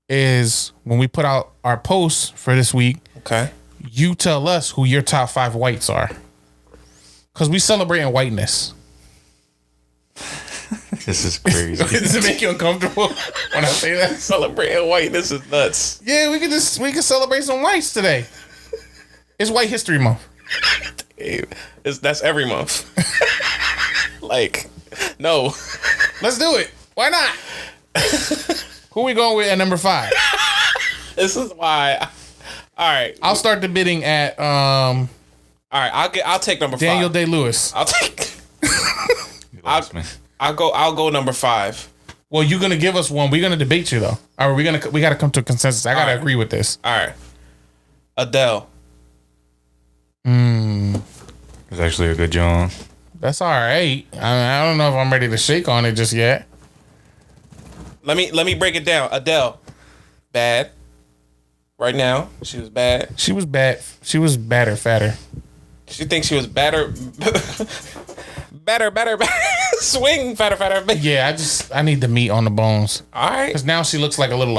is when we put out our posts for this week, you tell us who your top 5 whites are. Because we celebrating whiteness. This is crazy. Does it make you uncomfortable when I say that? Celebrating whiteness is nuts. Yeah, we can celebrate some whites today. It's White History Month. That's every month. Like, no. Let's do it. Why not? Who we going with at number 5? This is why. All right. I'll start the bidding at all right, I'll take number 5. Daniel Day-Lewis. I'll take. You lost me. I'll go number 5. Well, you're gonna give us one. We're gonna debate you though. All right, we gotta come to a consensus. I gotta agree with this. All right. Adele. It's actually a good John. That's all right. I don't know if I'm ready to shake on it just yet. Let me break it down. Adele, bad. Right now, she was bad. She was bad. She was badder, fatter. She thinks she was better. better. Swing, fatter. Yeah, I need the meat on the bones. All right. Because now she looks like a little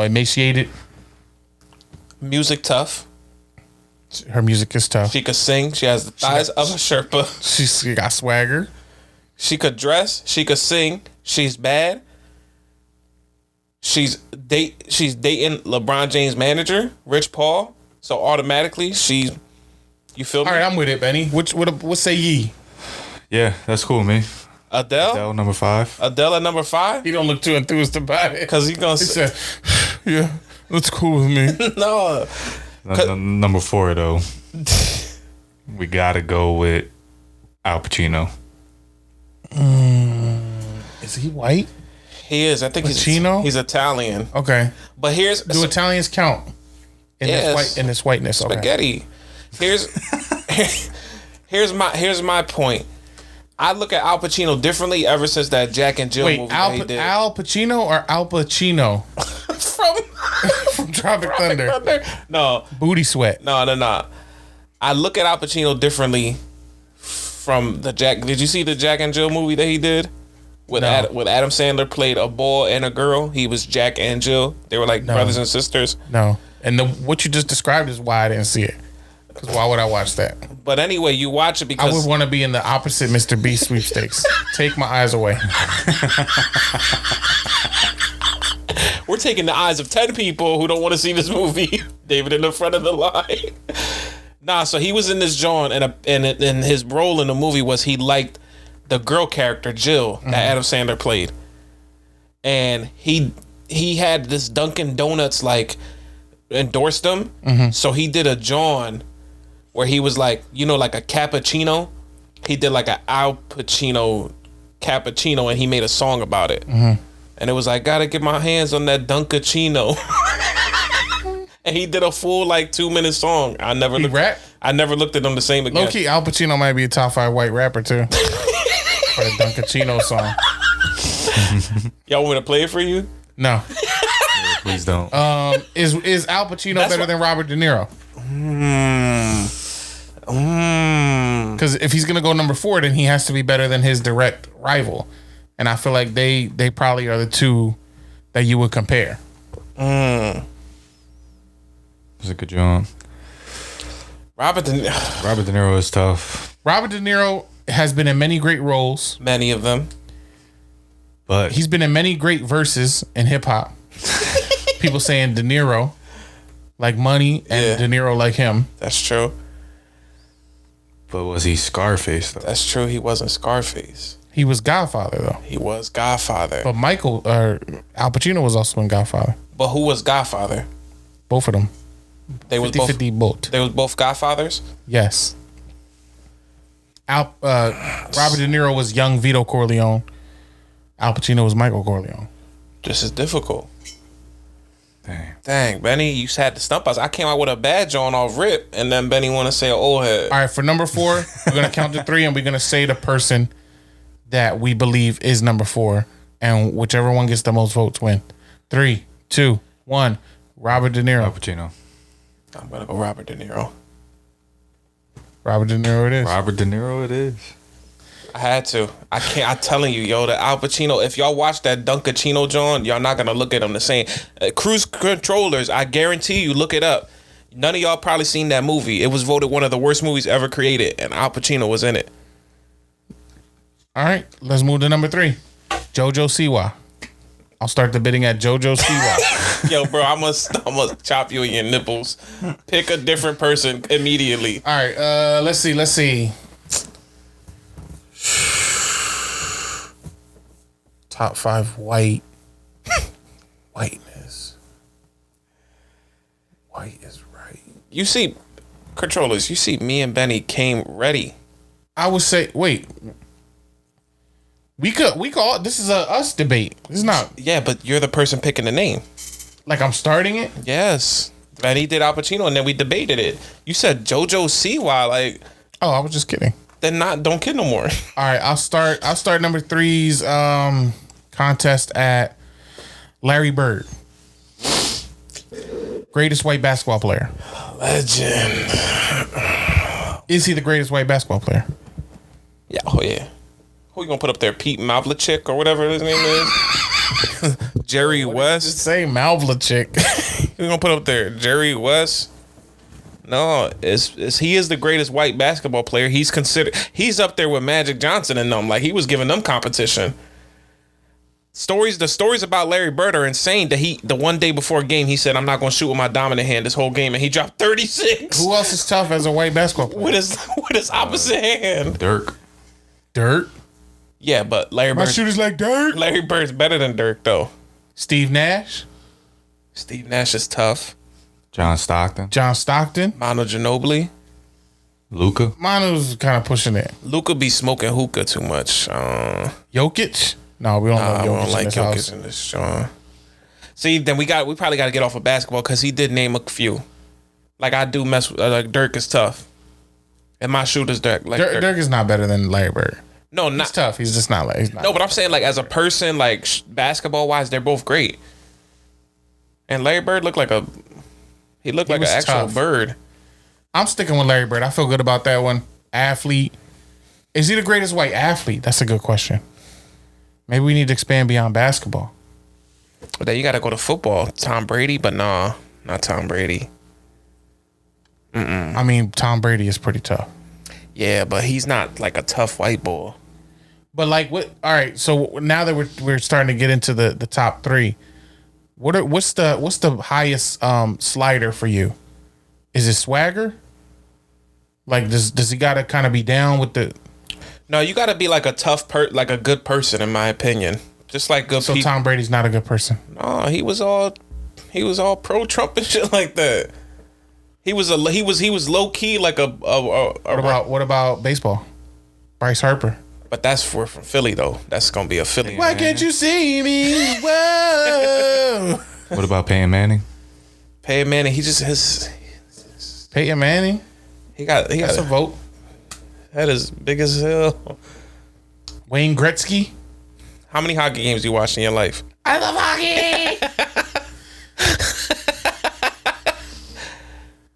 emaciated. Music tough. Her music is tough. She could sing. She has the thighs of a Sherpa. She got swagger. She could dress. She could sing. She's bad. She's dating LeBron James' manager, Rich Paul. So automatically you feel me? All right, I'm with it, Benny. What say ye? Yeah, that's cool, man. Adele number 5. Adele at number 5? He don't look too enthused about it. Because he's going to say, yeah, that's cool with me. No. Number 4, though. We got to go with Al Pacino. Is he white? He is. I think he's Italian. Okay. But do Italians count in this whiteness? Spaghetti. Okay. Here's my point. I look at Al Pacino differently ever since that Jack and Jill movie that he did. Al Pacino or Al Pacino from Tropic Thunder? No. Booty Sweat. No. I look at Al Pacino differently from the Jack. Did you see the Jack and Jill movie that he did? With Adam Sandler played a boy and a girl. He was Jack and Jill. They were like brothers and sisters. No. And what you just described is why I didn't see it. Because why would I watch that? But anyway, you watch it because I would want to be in the opposite Mr. Beast sweepstakes. Take my eyes away. We're taking the eyes of 10 people who don't want to see this movie. David in the front of the line. Nah, so he was in this joint, and his role in the movie was he liked the girl character Jill that Adam Sandler played, and he had this Dunkin' Donuts like endorsed him, so he did a joint where he was like, like a cappuccino. He did like an Al Pacino cappuccino, and he made a song about it, and it was like, gotta get my hands on that Dunkachino. And he did a full 2-minute song. I never looked at him the same again. Low key, Al Pacino might be a top 5 white rapper too. For the Dunkachino song. Y'all want me to play it for you? No. Yeah, please don't. Is Al Pacino better than Robert De Niro? Because if he's gonna go number 4, then he has to be better than his direct rival, and I feel like they probably are the two that you would compare. It's a good job. Robert De Niro is tough. Robert De Niro has been in many great roles. Many of them. But he's been in many great verses in hip hop. People saying De Niro like Money and De Niro like him. That's true. But was he Scarface though? That's true. He wasn't Scarface. He was Godfather though. He was Godfather. But Al Pacino was also in Godfather. But who was Godfather? Both of them. They 50, was both 50 both. They was both Godfathers? Yes. Robert De Niro was young Vito Corleone. Al Pacino was Michael Corleone. Just as difficult. Dang, Benny, you had to stump us. I came out with a badge on off rip, and then Benny want to say an old head. All right, for number 4, we're going to count to 3, and we're going to say the person that we believe is number 4, and whichever one gets the most votes win. 3, 2, 1. Robert De Niro. Al Pacino. I'm going to go Robert De Niro. Robert De Niro it is. Robert De Niro it is. I had to. I can't. I'm telling you, yo, the Al Pacino. If y'all watch that Dunkachino, John, y'all not gonna look at him the same. Cruise Controllers. I guarantee you, look it up. None of y'all probably seen that movie. It was voted one of the worst movies ever created, and Al Pacino was in it. All right, let's move to number 3. Jojo Siwa. I'll start the bidding at Jojo Siwa. Yo, bro, I must chop you in your nipples. Pick a different person immediately. All right, let's see. Top 5 whiteness. White is right. You see, controllers. You see, me and Benny came ready. I would say, wait. We could. This is a us debate. This is not. Yeah, but you're the person picking the name. Like I'm starting it. Yes, Benny did Al Pacino, and then we debated it. You said Jojo Siwa, like. Oh, I was just kidding. Then don't kid no more. All right, I'll start number 3's contest at Larry Bird. Greatest white basketball player. Legend. Is he the greatest white basketball player? Yeah. Oh yeah. Who you gonna put up there? Pete Mavlicek or whatever his name is. Jerry West. Just say Mavlicek. Who you gonna put up there? Jerry West. No, he is the greatest white basketball player. He's up there with Magic Johnson and them. Like he was giving them competition. The stories about Larry Bird are insane. That the one day before a game, he said, "I'm not going to shoot with my dominant hand this whole game," and he dropped 36. Who else is tough as a white basketball player? With his opposite hand? Dirk. Yeah, but Larry Bird. My shooter's like Dirk. Larry Bird's better than Dirk though. Steve Nash. Steve Nash is tough. John Stockton. Manu Ginobili. Luka. Manu's kind of pushing it. Luka be smoking hookah too much. Jokic. No, we don't like Jokic in this John. See, then we probably got to get off of basketball because he did name a few. Like I do mess with like Dirk is tough, and my shooter's Dirk. Like Dirk is not better than Larry Bird. No, not He's tough. He's just not like. He's not no, but I'm saying like as a person, like basketball wise, they're both great. And Larry Bird looked like an actual tough. bird. I'm sticking with Larry Bird. I feel good about that one. Athlete. Is he the greatest white athlete? That's a good question. Maybe we need to expand beyond basketball. But then you got to go to football. Tom Brady, but nah, not Tom Brady. I mean, Tom Brady is pretty tough. Yeah, but he's not like a tough white boy. But like, what? All right. So now that we're starting to get into the top three, what's the highest slider for you? Is it swagger? Like, does he got to kind of be down with the? No, you got to be like a like a good person, in my opinion. Just like good. So Tom Brady's not a good person. No, he was all pro Trump and shit like that. He was low key like a. What about baseball? Bryce Harper. But that's from Philly though. That's gonna be a Philly. Why can't you see me? Whoa. What about Peyton Manning? Peyton Manning, he just his. Peyton Manning. He got That's a vote. That is big as hell. Wayne Gretzky. How many hockey games you watched in your life? I love hockey.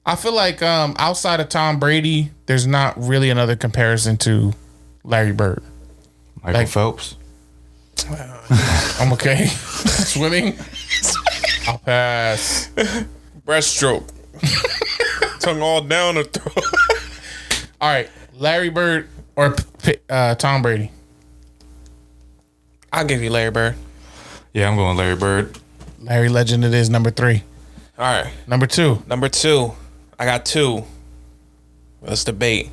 I feel like outside of Tom Brady, there's not really another comparison to Larry Bird. Michael Phelps. I'm okay. Swimming. I'll pass. Breaststroke. Tongue all down the throat. All right, Larry Bird or Tom Brady? I'll give you Larry Bird. Yeah, I'm going Larry Bird. Larry Legend it is, number 3. All right. Number 2. Number 2. I got 2. Let's debate.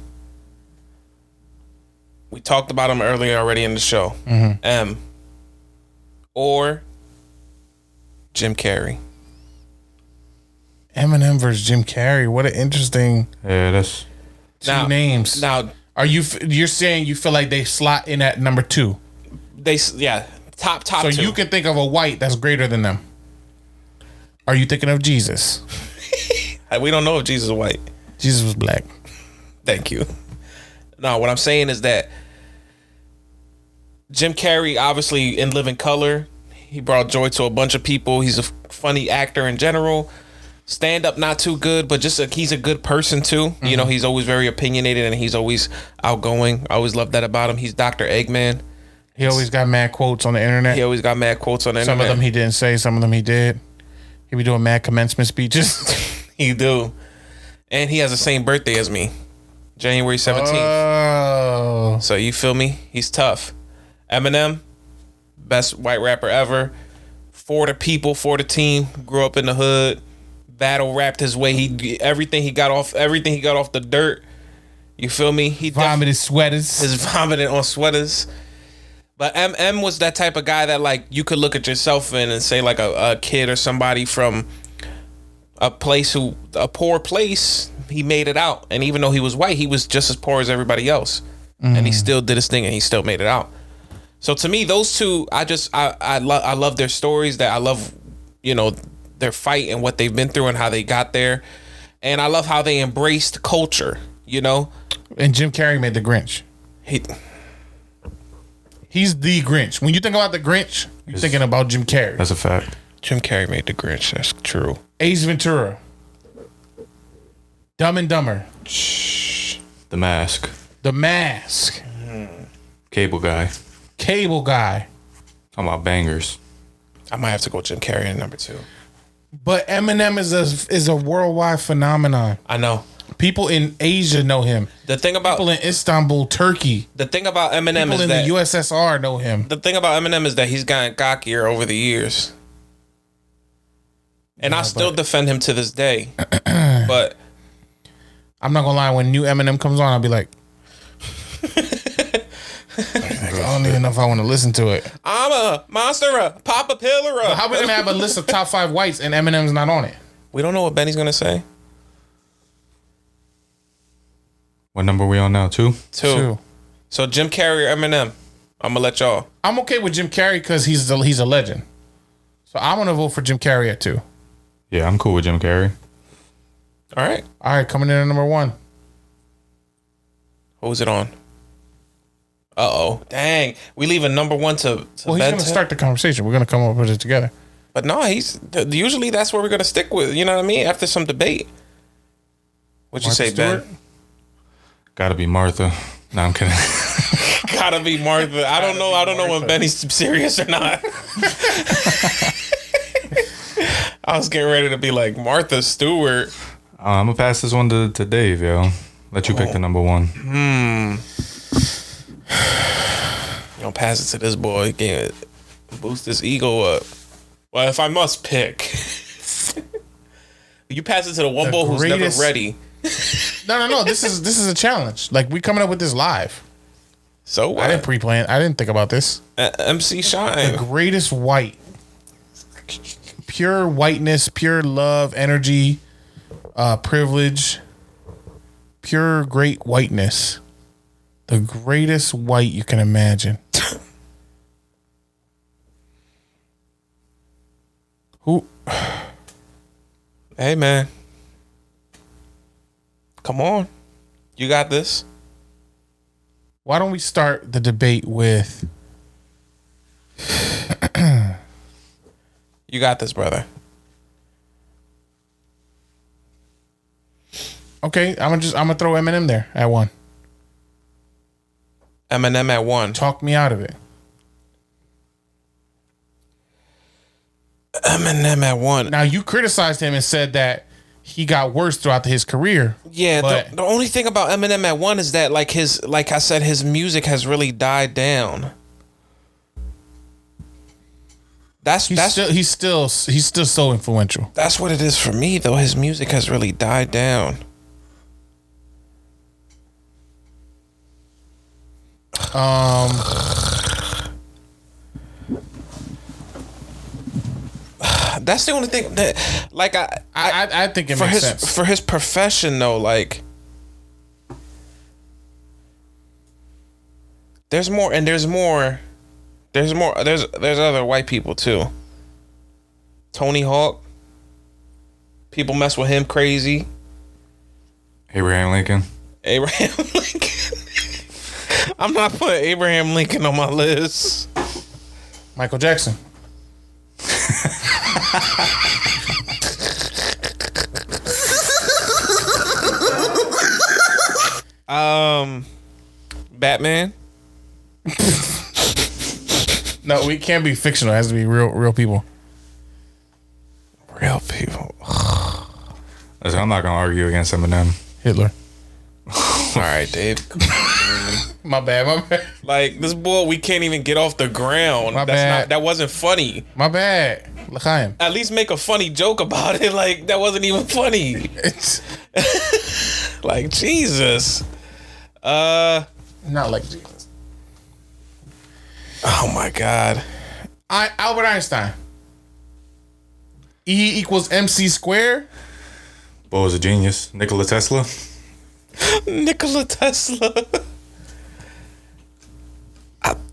We talked about him earlier already in the show. Mm-hmm. M. Or Jim Carrey. Eminem versus Jim Carrey. What an interesting that's two names. Now, you're saying you feel like they slot in at number 2? Top so 2. you can think of a white that's greater than them. Are you thinking of Jesus? We don't know if Jesus is white. Jesus was black. Thank you. No, what I'm saying is that Jim Carrey, obviously in Living Color, he brought joy to a bunch of people. He's a funny actor in general. Stand up, not too good, but he's a good person too. Mm-hmm. You know, he's always very opinionated and he's always outgoing. I always love that about him. He's Dr. Eggman. He always got mad quotes on the internet. Some of them he didn't say, some of them he did. He be doing mad commencement speeches. He do. And he has the same birthday as me. January 17th. Oh. So you feel me? He's tough. Eminem, best white rapper ever. For the people, for the team. Grew up in the hood. Battle rapped his way. Everything he got off the dirt. You feel me? He vomited sweaters. His vomited on sweaters. But M was that type of guy that like you could look at yourself in and say like a kid or somebody from a poor place, he made it out. And even though he was white, he was just as poor as everybody else. Mm. And he still did his thing and he still made it out. So to me, those two, I love their stories. That I love, their fight and what they've been through and how they got there. And I love how they embraced culture, And Jim Carrey made the Grinch. He's the Grinch. When you think about the Grinch, you're thinking about Jim Carrey. That's a fact. Jim Carrey made the Grinch. That's true. Ace Ventura. Dumb and Dumber. The Mask. The Mask. Cable Guy. Talking about bangers. I might have to go Jim Carrey in number 2. But Eminem is a worldwide phenomenon. I know. People in Asia know him. People in Istanbul, Turkey. The thing about Eminem is that the USSR know him. The thing about Eminem is that he's gotten cockier over the years. And I still defend him to this day. But I'm not gonna lie, when new Eminem comes on, I'll be like, I don't even know if I want to listen to it. I'm a monster, pop a pillar. How we gonna have a list of top 5 whites and Eminem's not on it? We don't know what Benny's gonna say. What number are we on now? 2? 2. So Jim Carrey or Eminem? I'm gonna let y'all. I'm okay with Jim Carrey because he's a legend. So I'm gonna vote for Jim Carrey at 2. Yeah, I'm cool with Jim Carrey. All right, coming in at number 1. Who's it on? Uh-oh. Dang. We leaving number one to Well, he's Ben gonna 10? start the conversation. We're gonna come up with it together. But no, usually that's where we're gonna stick with. You know what I mean? After some debate. What you say, Stewart? Ben? Gotta be Martha. No, I'm kidding. Gotta be Martha. I don't know when Benny's serious or not. I was getting ready to be like Martha Stewart. I'm gonna pass this one to Dave, yo. Let you pick the number one. You gonna pass it to this boy? Again, boost his ego up. Well, if I must pick, you pass it to the one boy who's never ready. No. This is a challenge. Like, we coming up with this live. So what? I didn't pre-plan. I didn't think about this. MC Shine. The greatest white. Pure whiteness, pure love, energy, privilege, pure great whiteness. The greatest white you can imagine. Who? Hey, man. Come on. You got this. Why don't we start the debate with... You got this, brother. Okay, I'm gonna throw Eminem there at one. Eminem at one. Talk me out of it. Eminem at one. Now, you criticized him and said that he got worse throughout his career. Yeah, but the only thing about Eminem at one is that like I said, his music has really died down. He's still so influential. That's what it is for me, though. His music has really died down. That's the only thing that, like, I think it makes sense for his profession, though. Like, there's more. There's other white people too. Tony Hawk. People mess with him crazy. Abraham Lincoln. I'm not putting Abraham Lincoln on my list. Michael Jackson. Batman. No, we can't be fictional. It has to be real people. Real people. Listen, I'm not gonna argue against Eminem. Hitler. All right, Dave. My bad. Like, this boy, we can't even get off the ground. That wasn't funny. My bad. L'chaim. At least make a funny joke about it. Like, that wasn't even funny. Like, Jesus. Not like Jesus. Oh my God. Albert Einstein. E equals MC squared. Boy was a genius. Nikola Tesla. Nikola Tesla.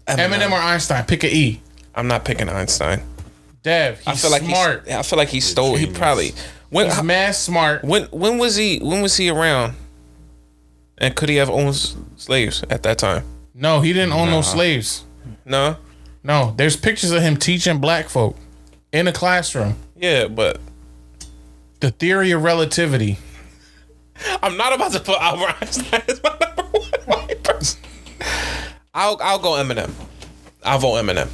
Eminem or Einstein? Pick a E. I'm not picking Einstein. Dev, he's smart. I feel like he stole. He probably he's mad smart. When was he around? And could he have owned slaves at that time? No, he didn't own no slaves. No. There's pictures of him teaching black folk in a classroom. Yeah, but the theory of relativity. I'm not about to put Albert Einstein as my number one white person. I'll go Eminem. I'll vote Eminem.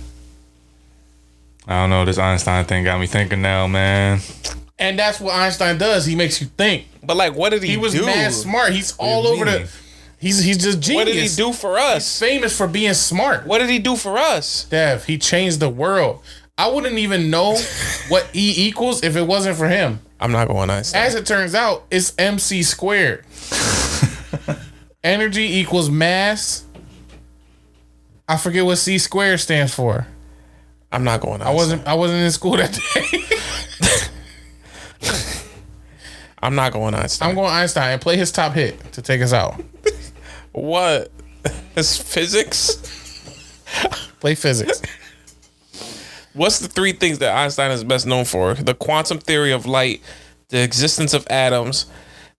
I don't know. This Einstein thing got me thinking now, man. And that's what Einstein does. He makes you think. But like, what did he do? He was mad smart. He's all over the... He's just genius. What did he do for us? He's famous for being smart. What did he do for us? Dev, he changed the world. I wouldn't even know what E equals if it wasn't for him. I'm not going Einstein. As it turns out, it's MC squared. Energy equals mass. I forget what C squared stands for. I'm not going Einstein. I wasn't in school that day. I'm not going Einstein. I'm going Einstein and play his top hit to take us out. What? His physics? Play physics. What's the three things that Einstein is best known for? The quantum theory of light, the existence of atoms,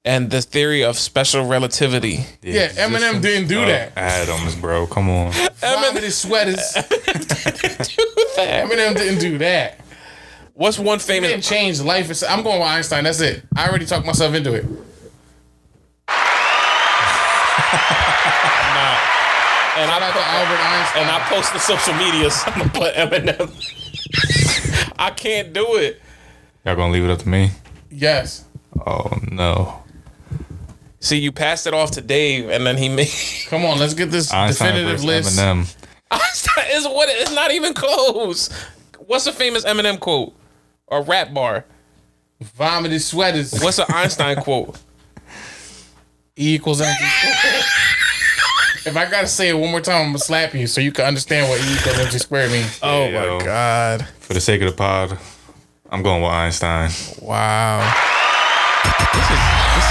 and the theory of special relativity. Yeah, Eminem didn't do that. Adams, bro, come on. Vomited sweaters. Eminem didn't do that. What's one He famous? didn't change life. I'm going with Einstein. That's it. I already talked myself into it. And Shout out to Albert Einstein. And I post the social media, so I'm gonna put Eminem. I can't do it. Y'all gonna leave it up to me? Yes. Oh no. See, you passed it off to Dave, and then he made. Come on, let's get this Einstein definitive versus list. Eminem. Einstein is what? It's not even close. What's a famous Eminem quote or rap bar? Vomited sweaters. What's an Einstein quote? E equals MC squared. If I gotta say it one more time, I'm gonna slap you so you can understand what E equals MC squared means. Oh Yo. my God. For the sake of the pod, I'm going with Einstein. Wow. This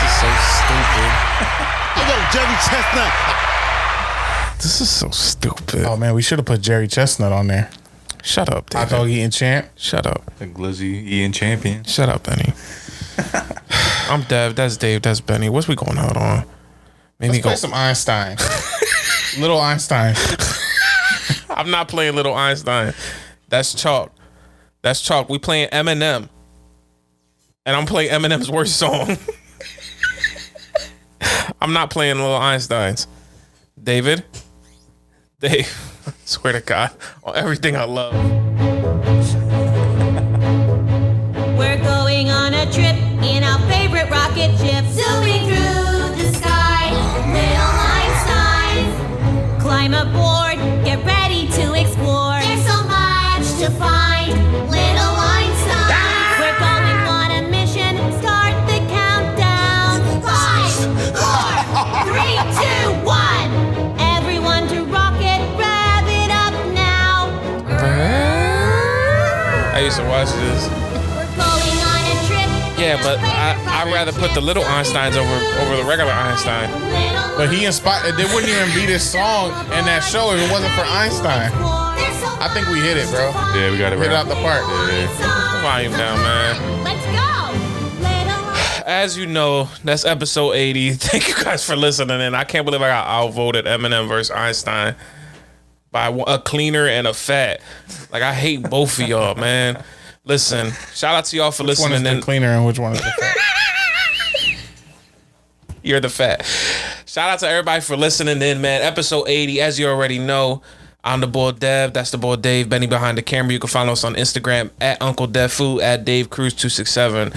is so stupid. Yo, Jerry Chestnut. This is so stupid. Oh man, we should have put Jerry Chestnut on there. Shut up, Hot David. dog eating champ. Shut up. The Glizzy Ian champion. Shut up, Benny. I'm Dev. That's Dave. That's Benny. What's we going out on? Maybe Let's play some Einstein. Little Einstein. I'm not playing Little Einstein. That's chalk. That's chalk. We playing Eminem. And I'm playing Eminem's worst song. I'm not playing Little Einsteins. David? Dave. Swear to God. On everything I love. We're going on a trip in our favorite rocket ship, zooming through the sky. Little Einsteins, climb aboard, get ready to explore. There's so much to find. Little Einsteins, we're going on a mission. Start the countdown. 5, 4, 3, 2, 1. Everyone to rocket, rev it up now. I used to watch this. Going on a trip. Yeah, but I'd rather put the Little Einsteins over the regular Einstein. But he inspired. There wouldn't even be this song and that show if it wasn't for Einstein. I think we hit it, bro. Yeah, we got it Hit it right. out the park. Volume down, man. Let's go. As you know, that's episode 80. Thank you guys for listening. And I can't believe I got outvoted Eminem versus Einstein by a cleaner and a fat. Like, I hate both of y'all, man. Listen, shout out to y'all for Which one listening. is the cleaner and which one is the fat? You're the fat. Shout out to everybody for listening in, man. Episode 80, as you already know, I'm the boy Dev. That's the boy Dave. Benny behind the camera. You can follow us on Instagram at Uncle Dev Food, at Dave Cruz 267,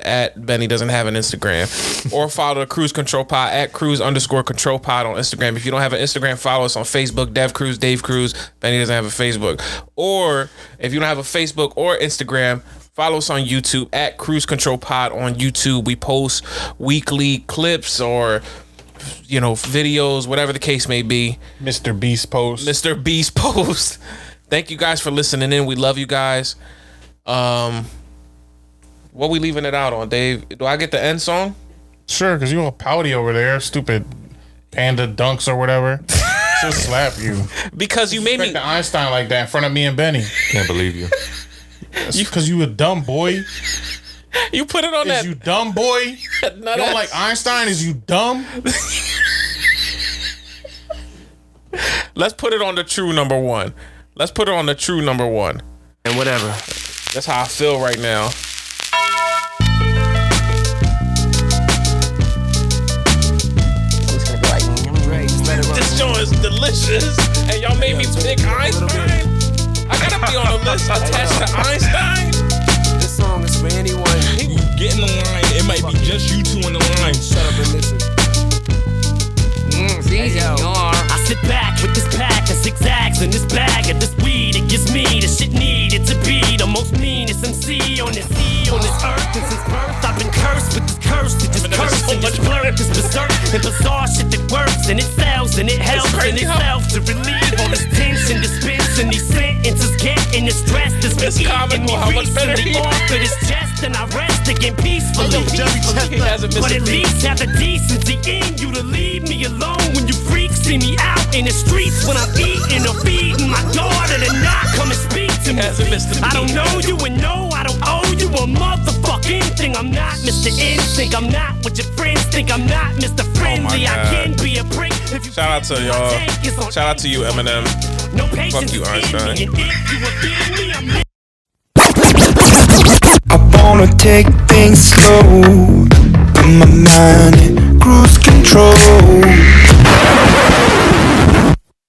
at Benny doesn't have an Instagram, or follow the Cruise Control Pod at Cruise_Control Pod on Instagram. If you don't have an Instagram, follow us on Facebook, Dev Cruz, Dave Cruz. Benny doesn't have a Facebook. Or if you don't have a Facebook or Instagram, follow us on YouTube at Cruise Control Pod on YouTube. We post weekly clips or, you know, videos, whatever the case may be. Mr. Beast post. Mr. Beast post. Thank you guys for listening in. We love you guys. What we leaving it out on, Dave? Do I get the end song? Sure, because you all pouty over there, stupid panda dunks or whatever. She'll slap you. Because you made me the Einstein like that in front of me and Benny. Can't believe you. Because you a dumb boy. You put it on Is that. you dumb boy? You don't like Einstein? Is you dumb? Let's put it on the true number one. Let's put it on the true number one. And whatever. That's how I feel right now. This joint is delicious, and y'all made me pick Einstein. I gotta be on the list attached to Einstein. This song is for anyone. Get in the line. It might be just you two in the line. Shut up and listen. It's easy, I sit back with this pack of zigzags in this bag of this weed. It gives me the shit needed to be the most meanest MC on this earth. And since birth, I've been cursed with this curse to just curse and just blur this berserk and bizarre shit that works and it sells and it helps in itself to relieve all this tension, dispensing these sentences, getting this stress that's been eating me recently off of this chest, and I rest again peacefully. But at least have the decency in you to leave me alone when you freaks see me out in the streets when I'm eating or feeding my daughter to not come and speak to me. I don't know you and no, I don't owe you a motherfucker. anything. I'm not Mr. Instinct. I'm not what your friends think. I'm not Mr. Friendly. I can be a prick. Shout out to y'all. Shout out to you, Eminem. No Fuck you, Einstein. I wanna take things slow, put my mind in cruise control.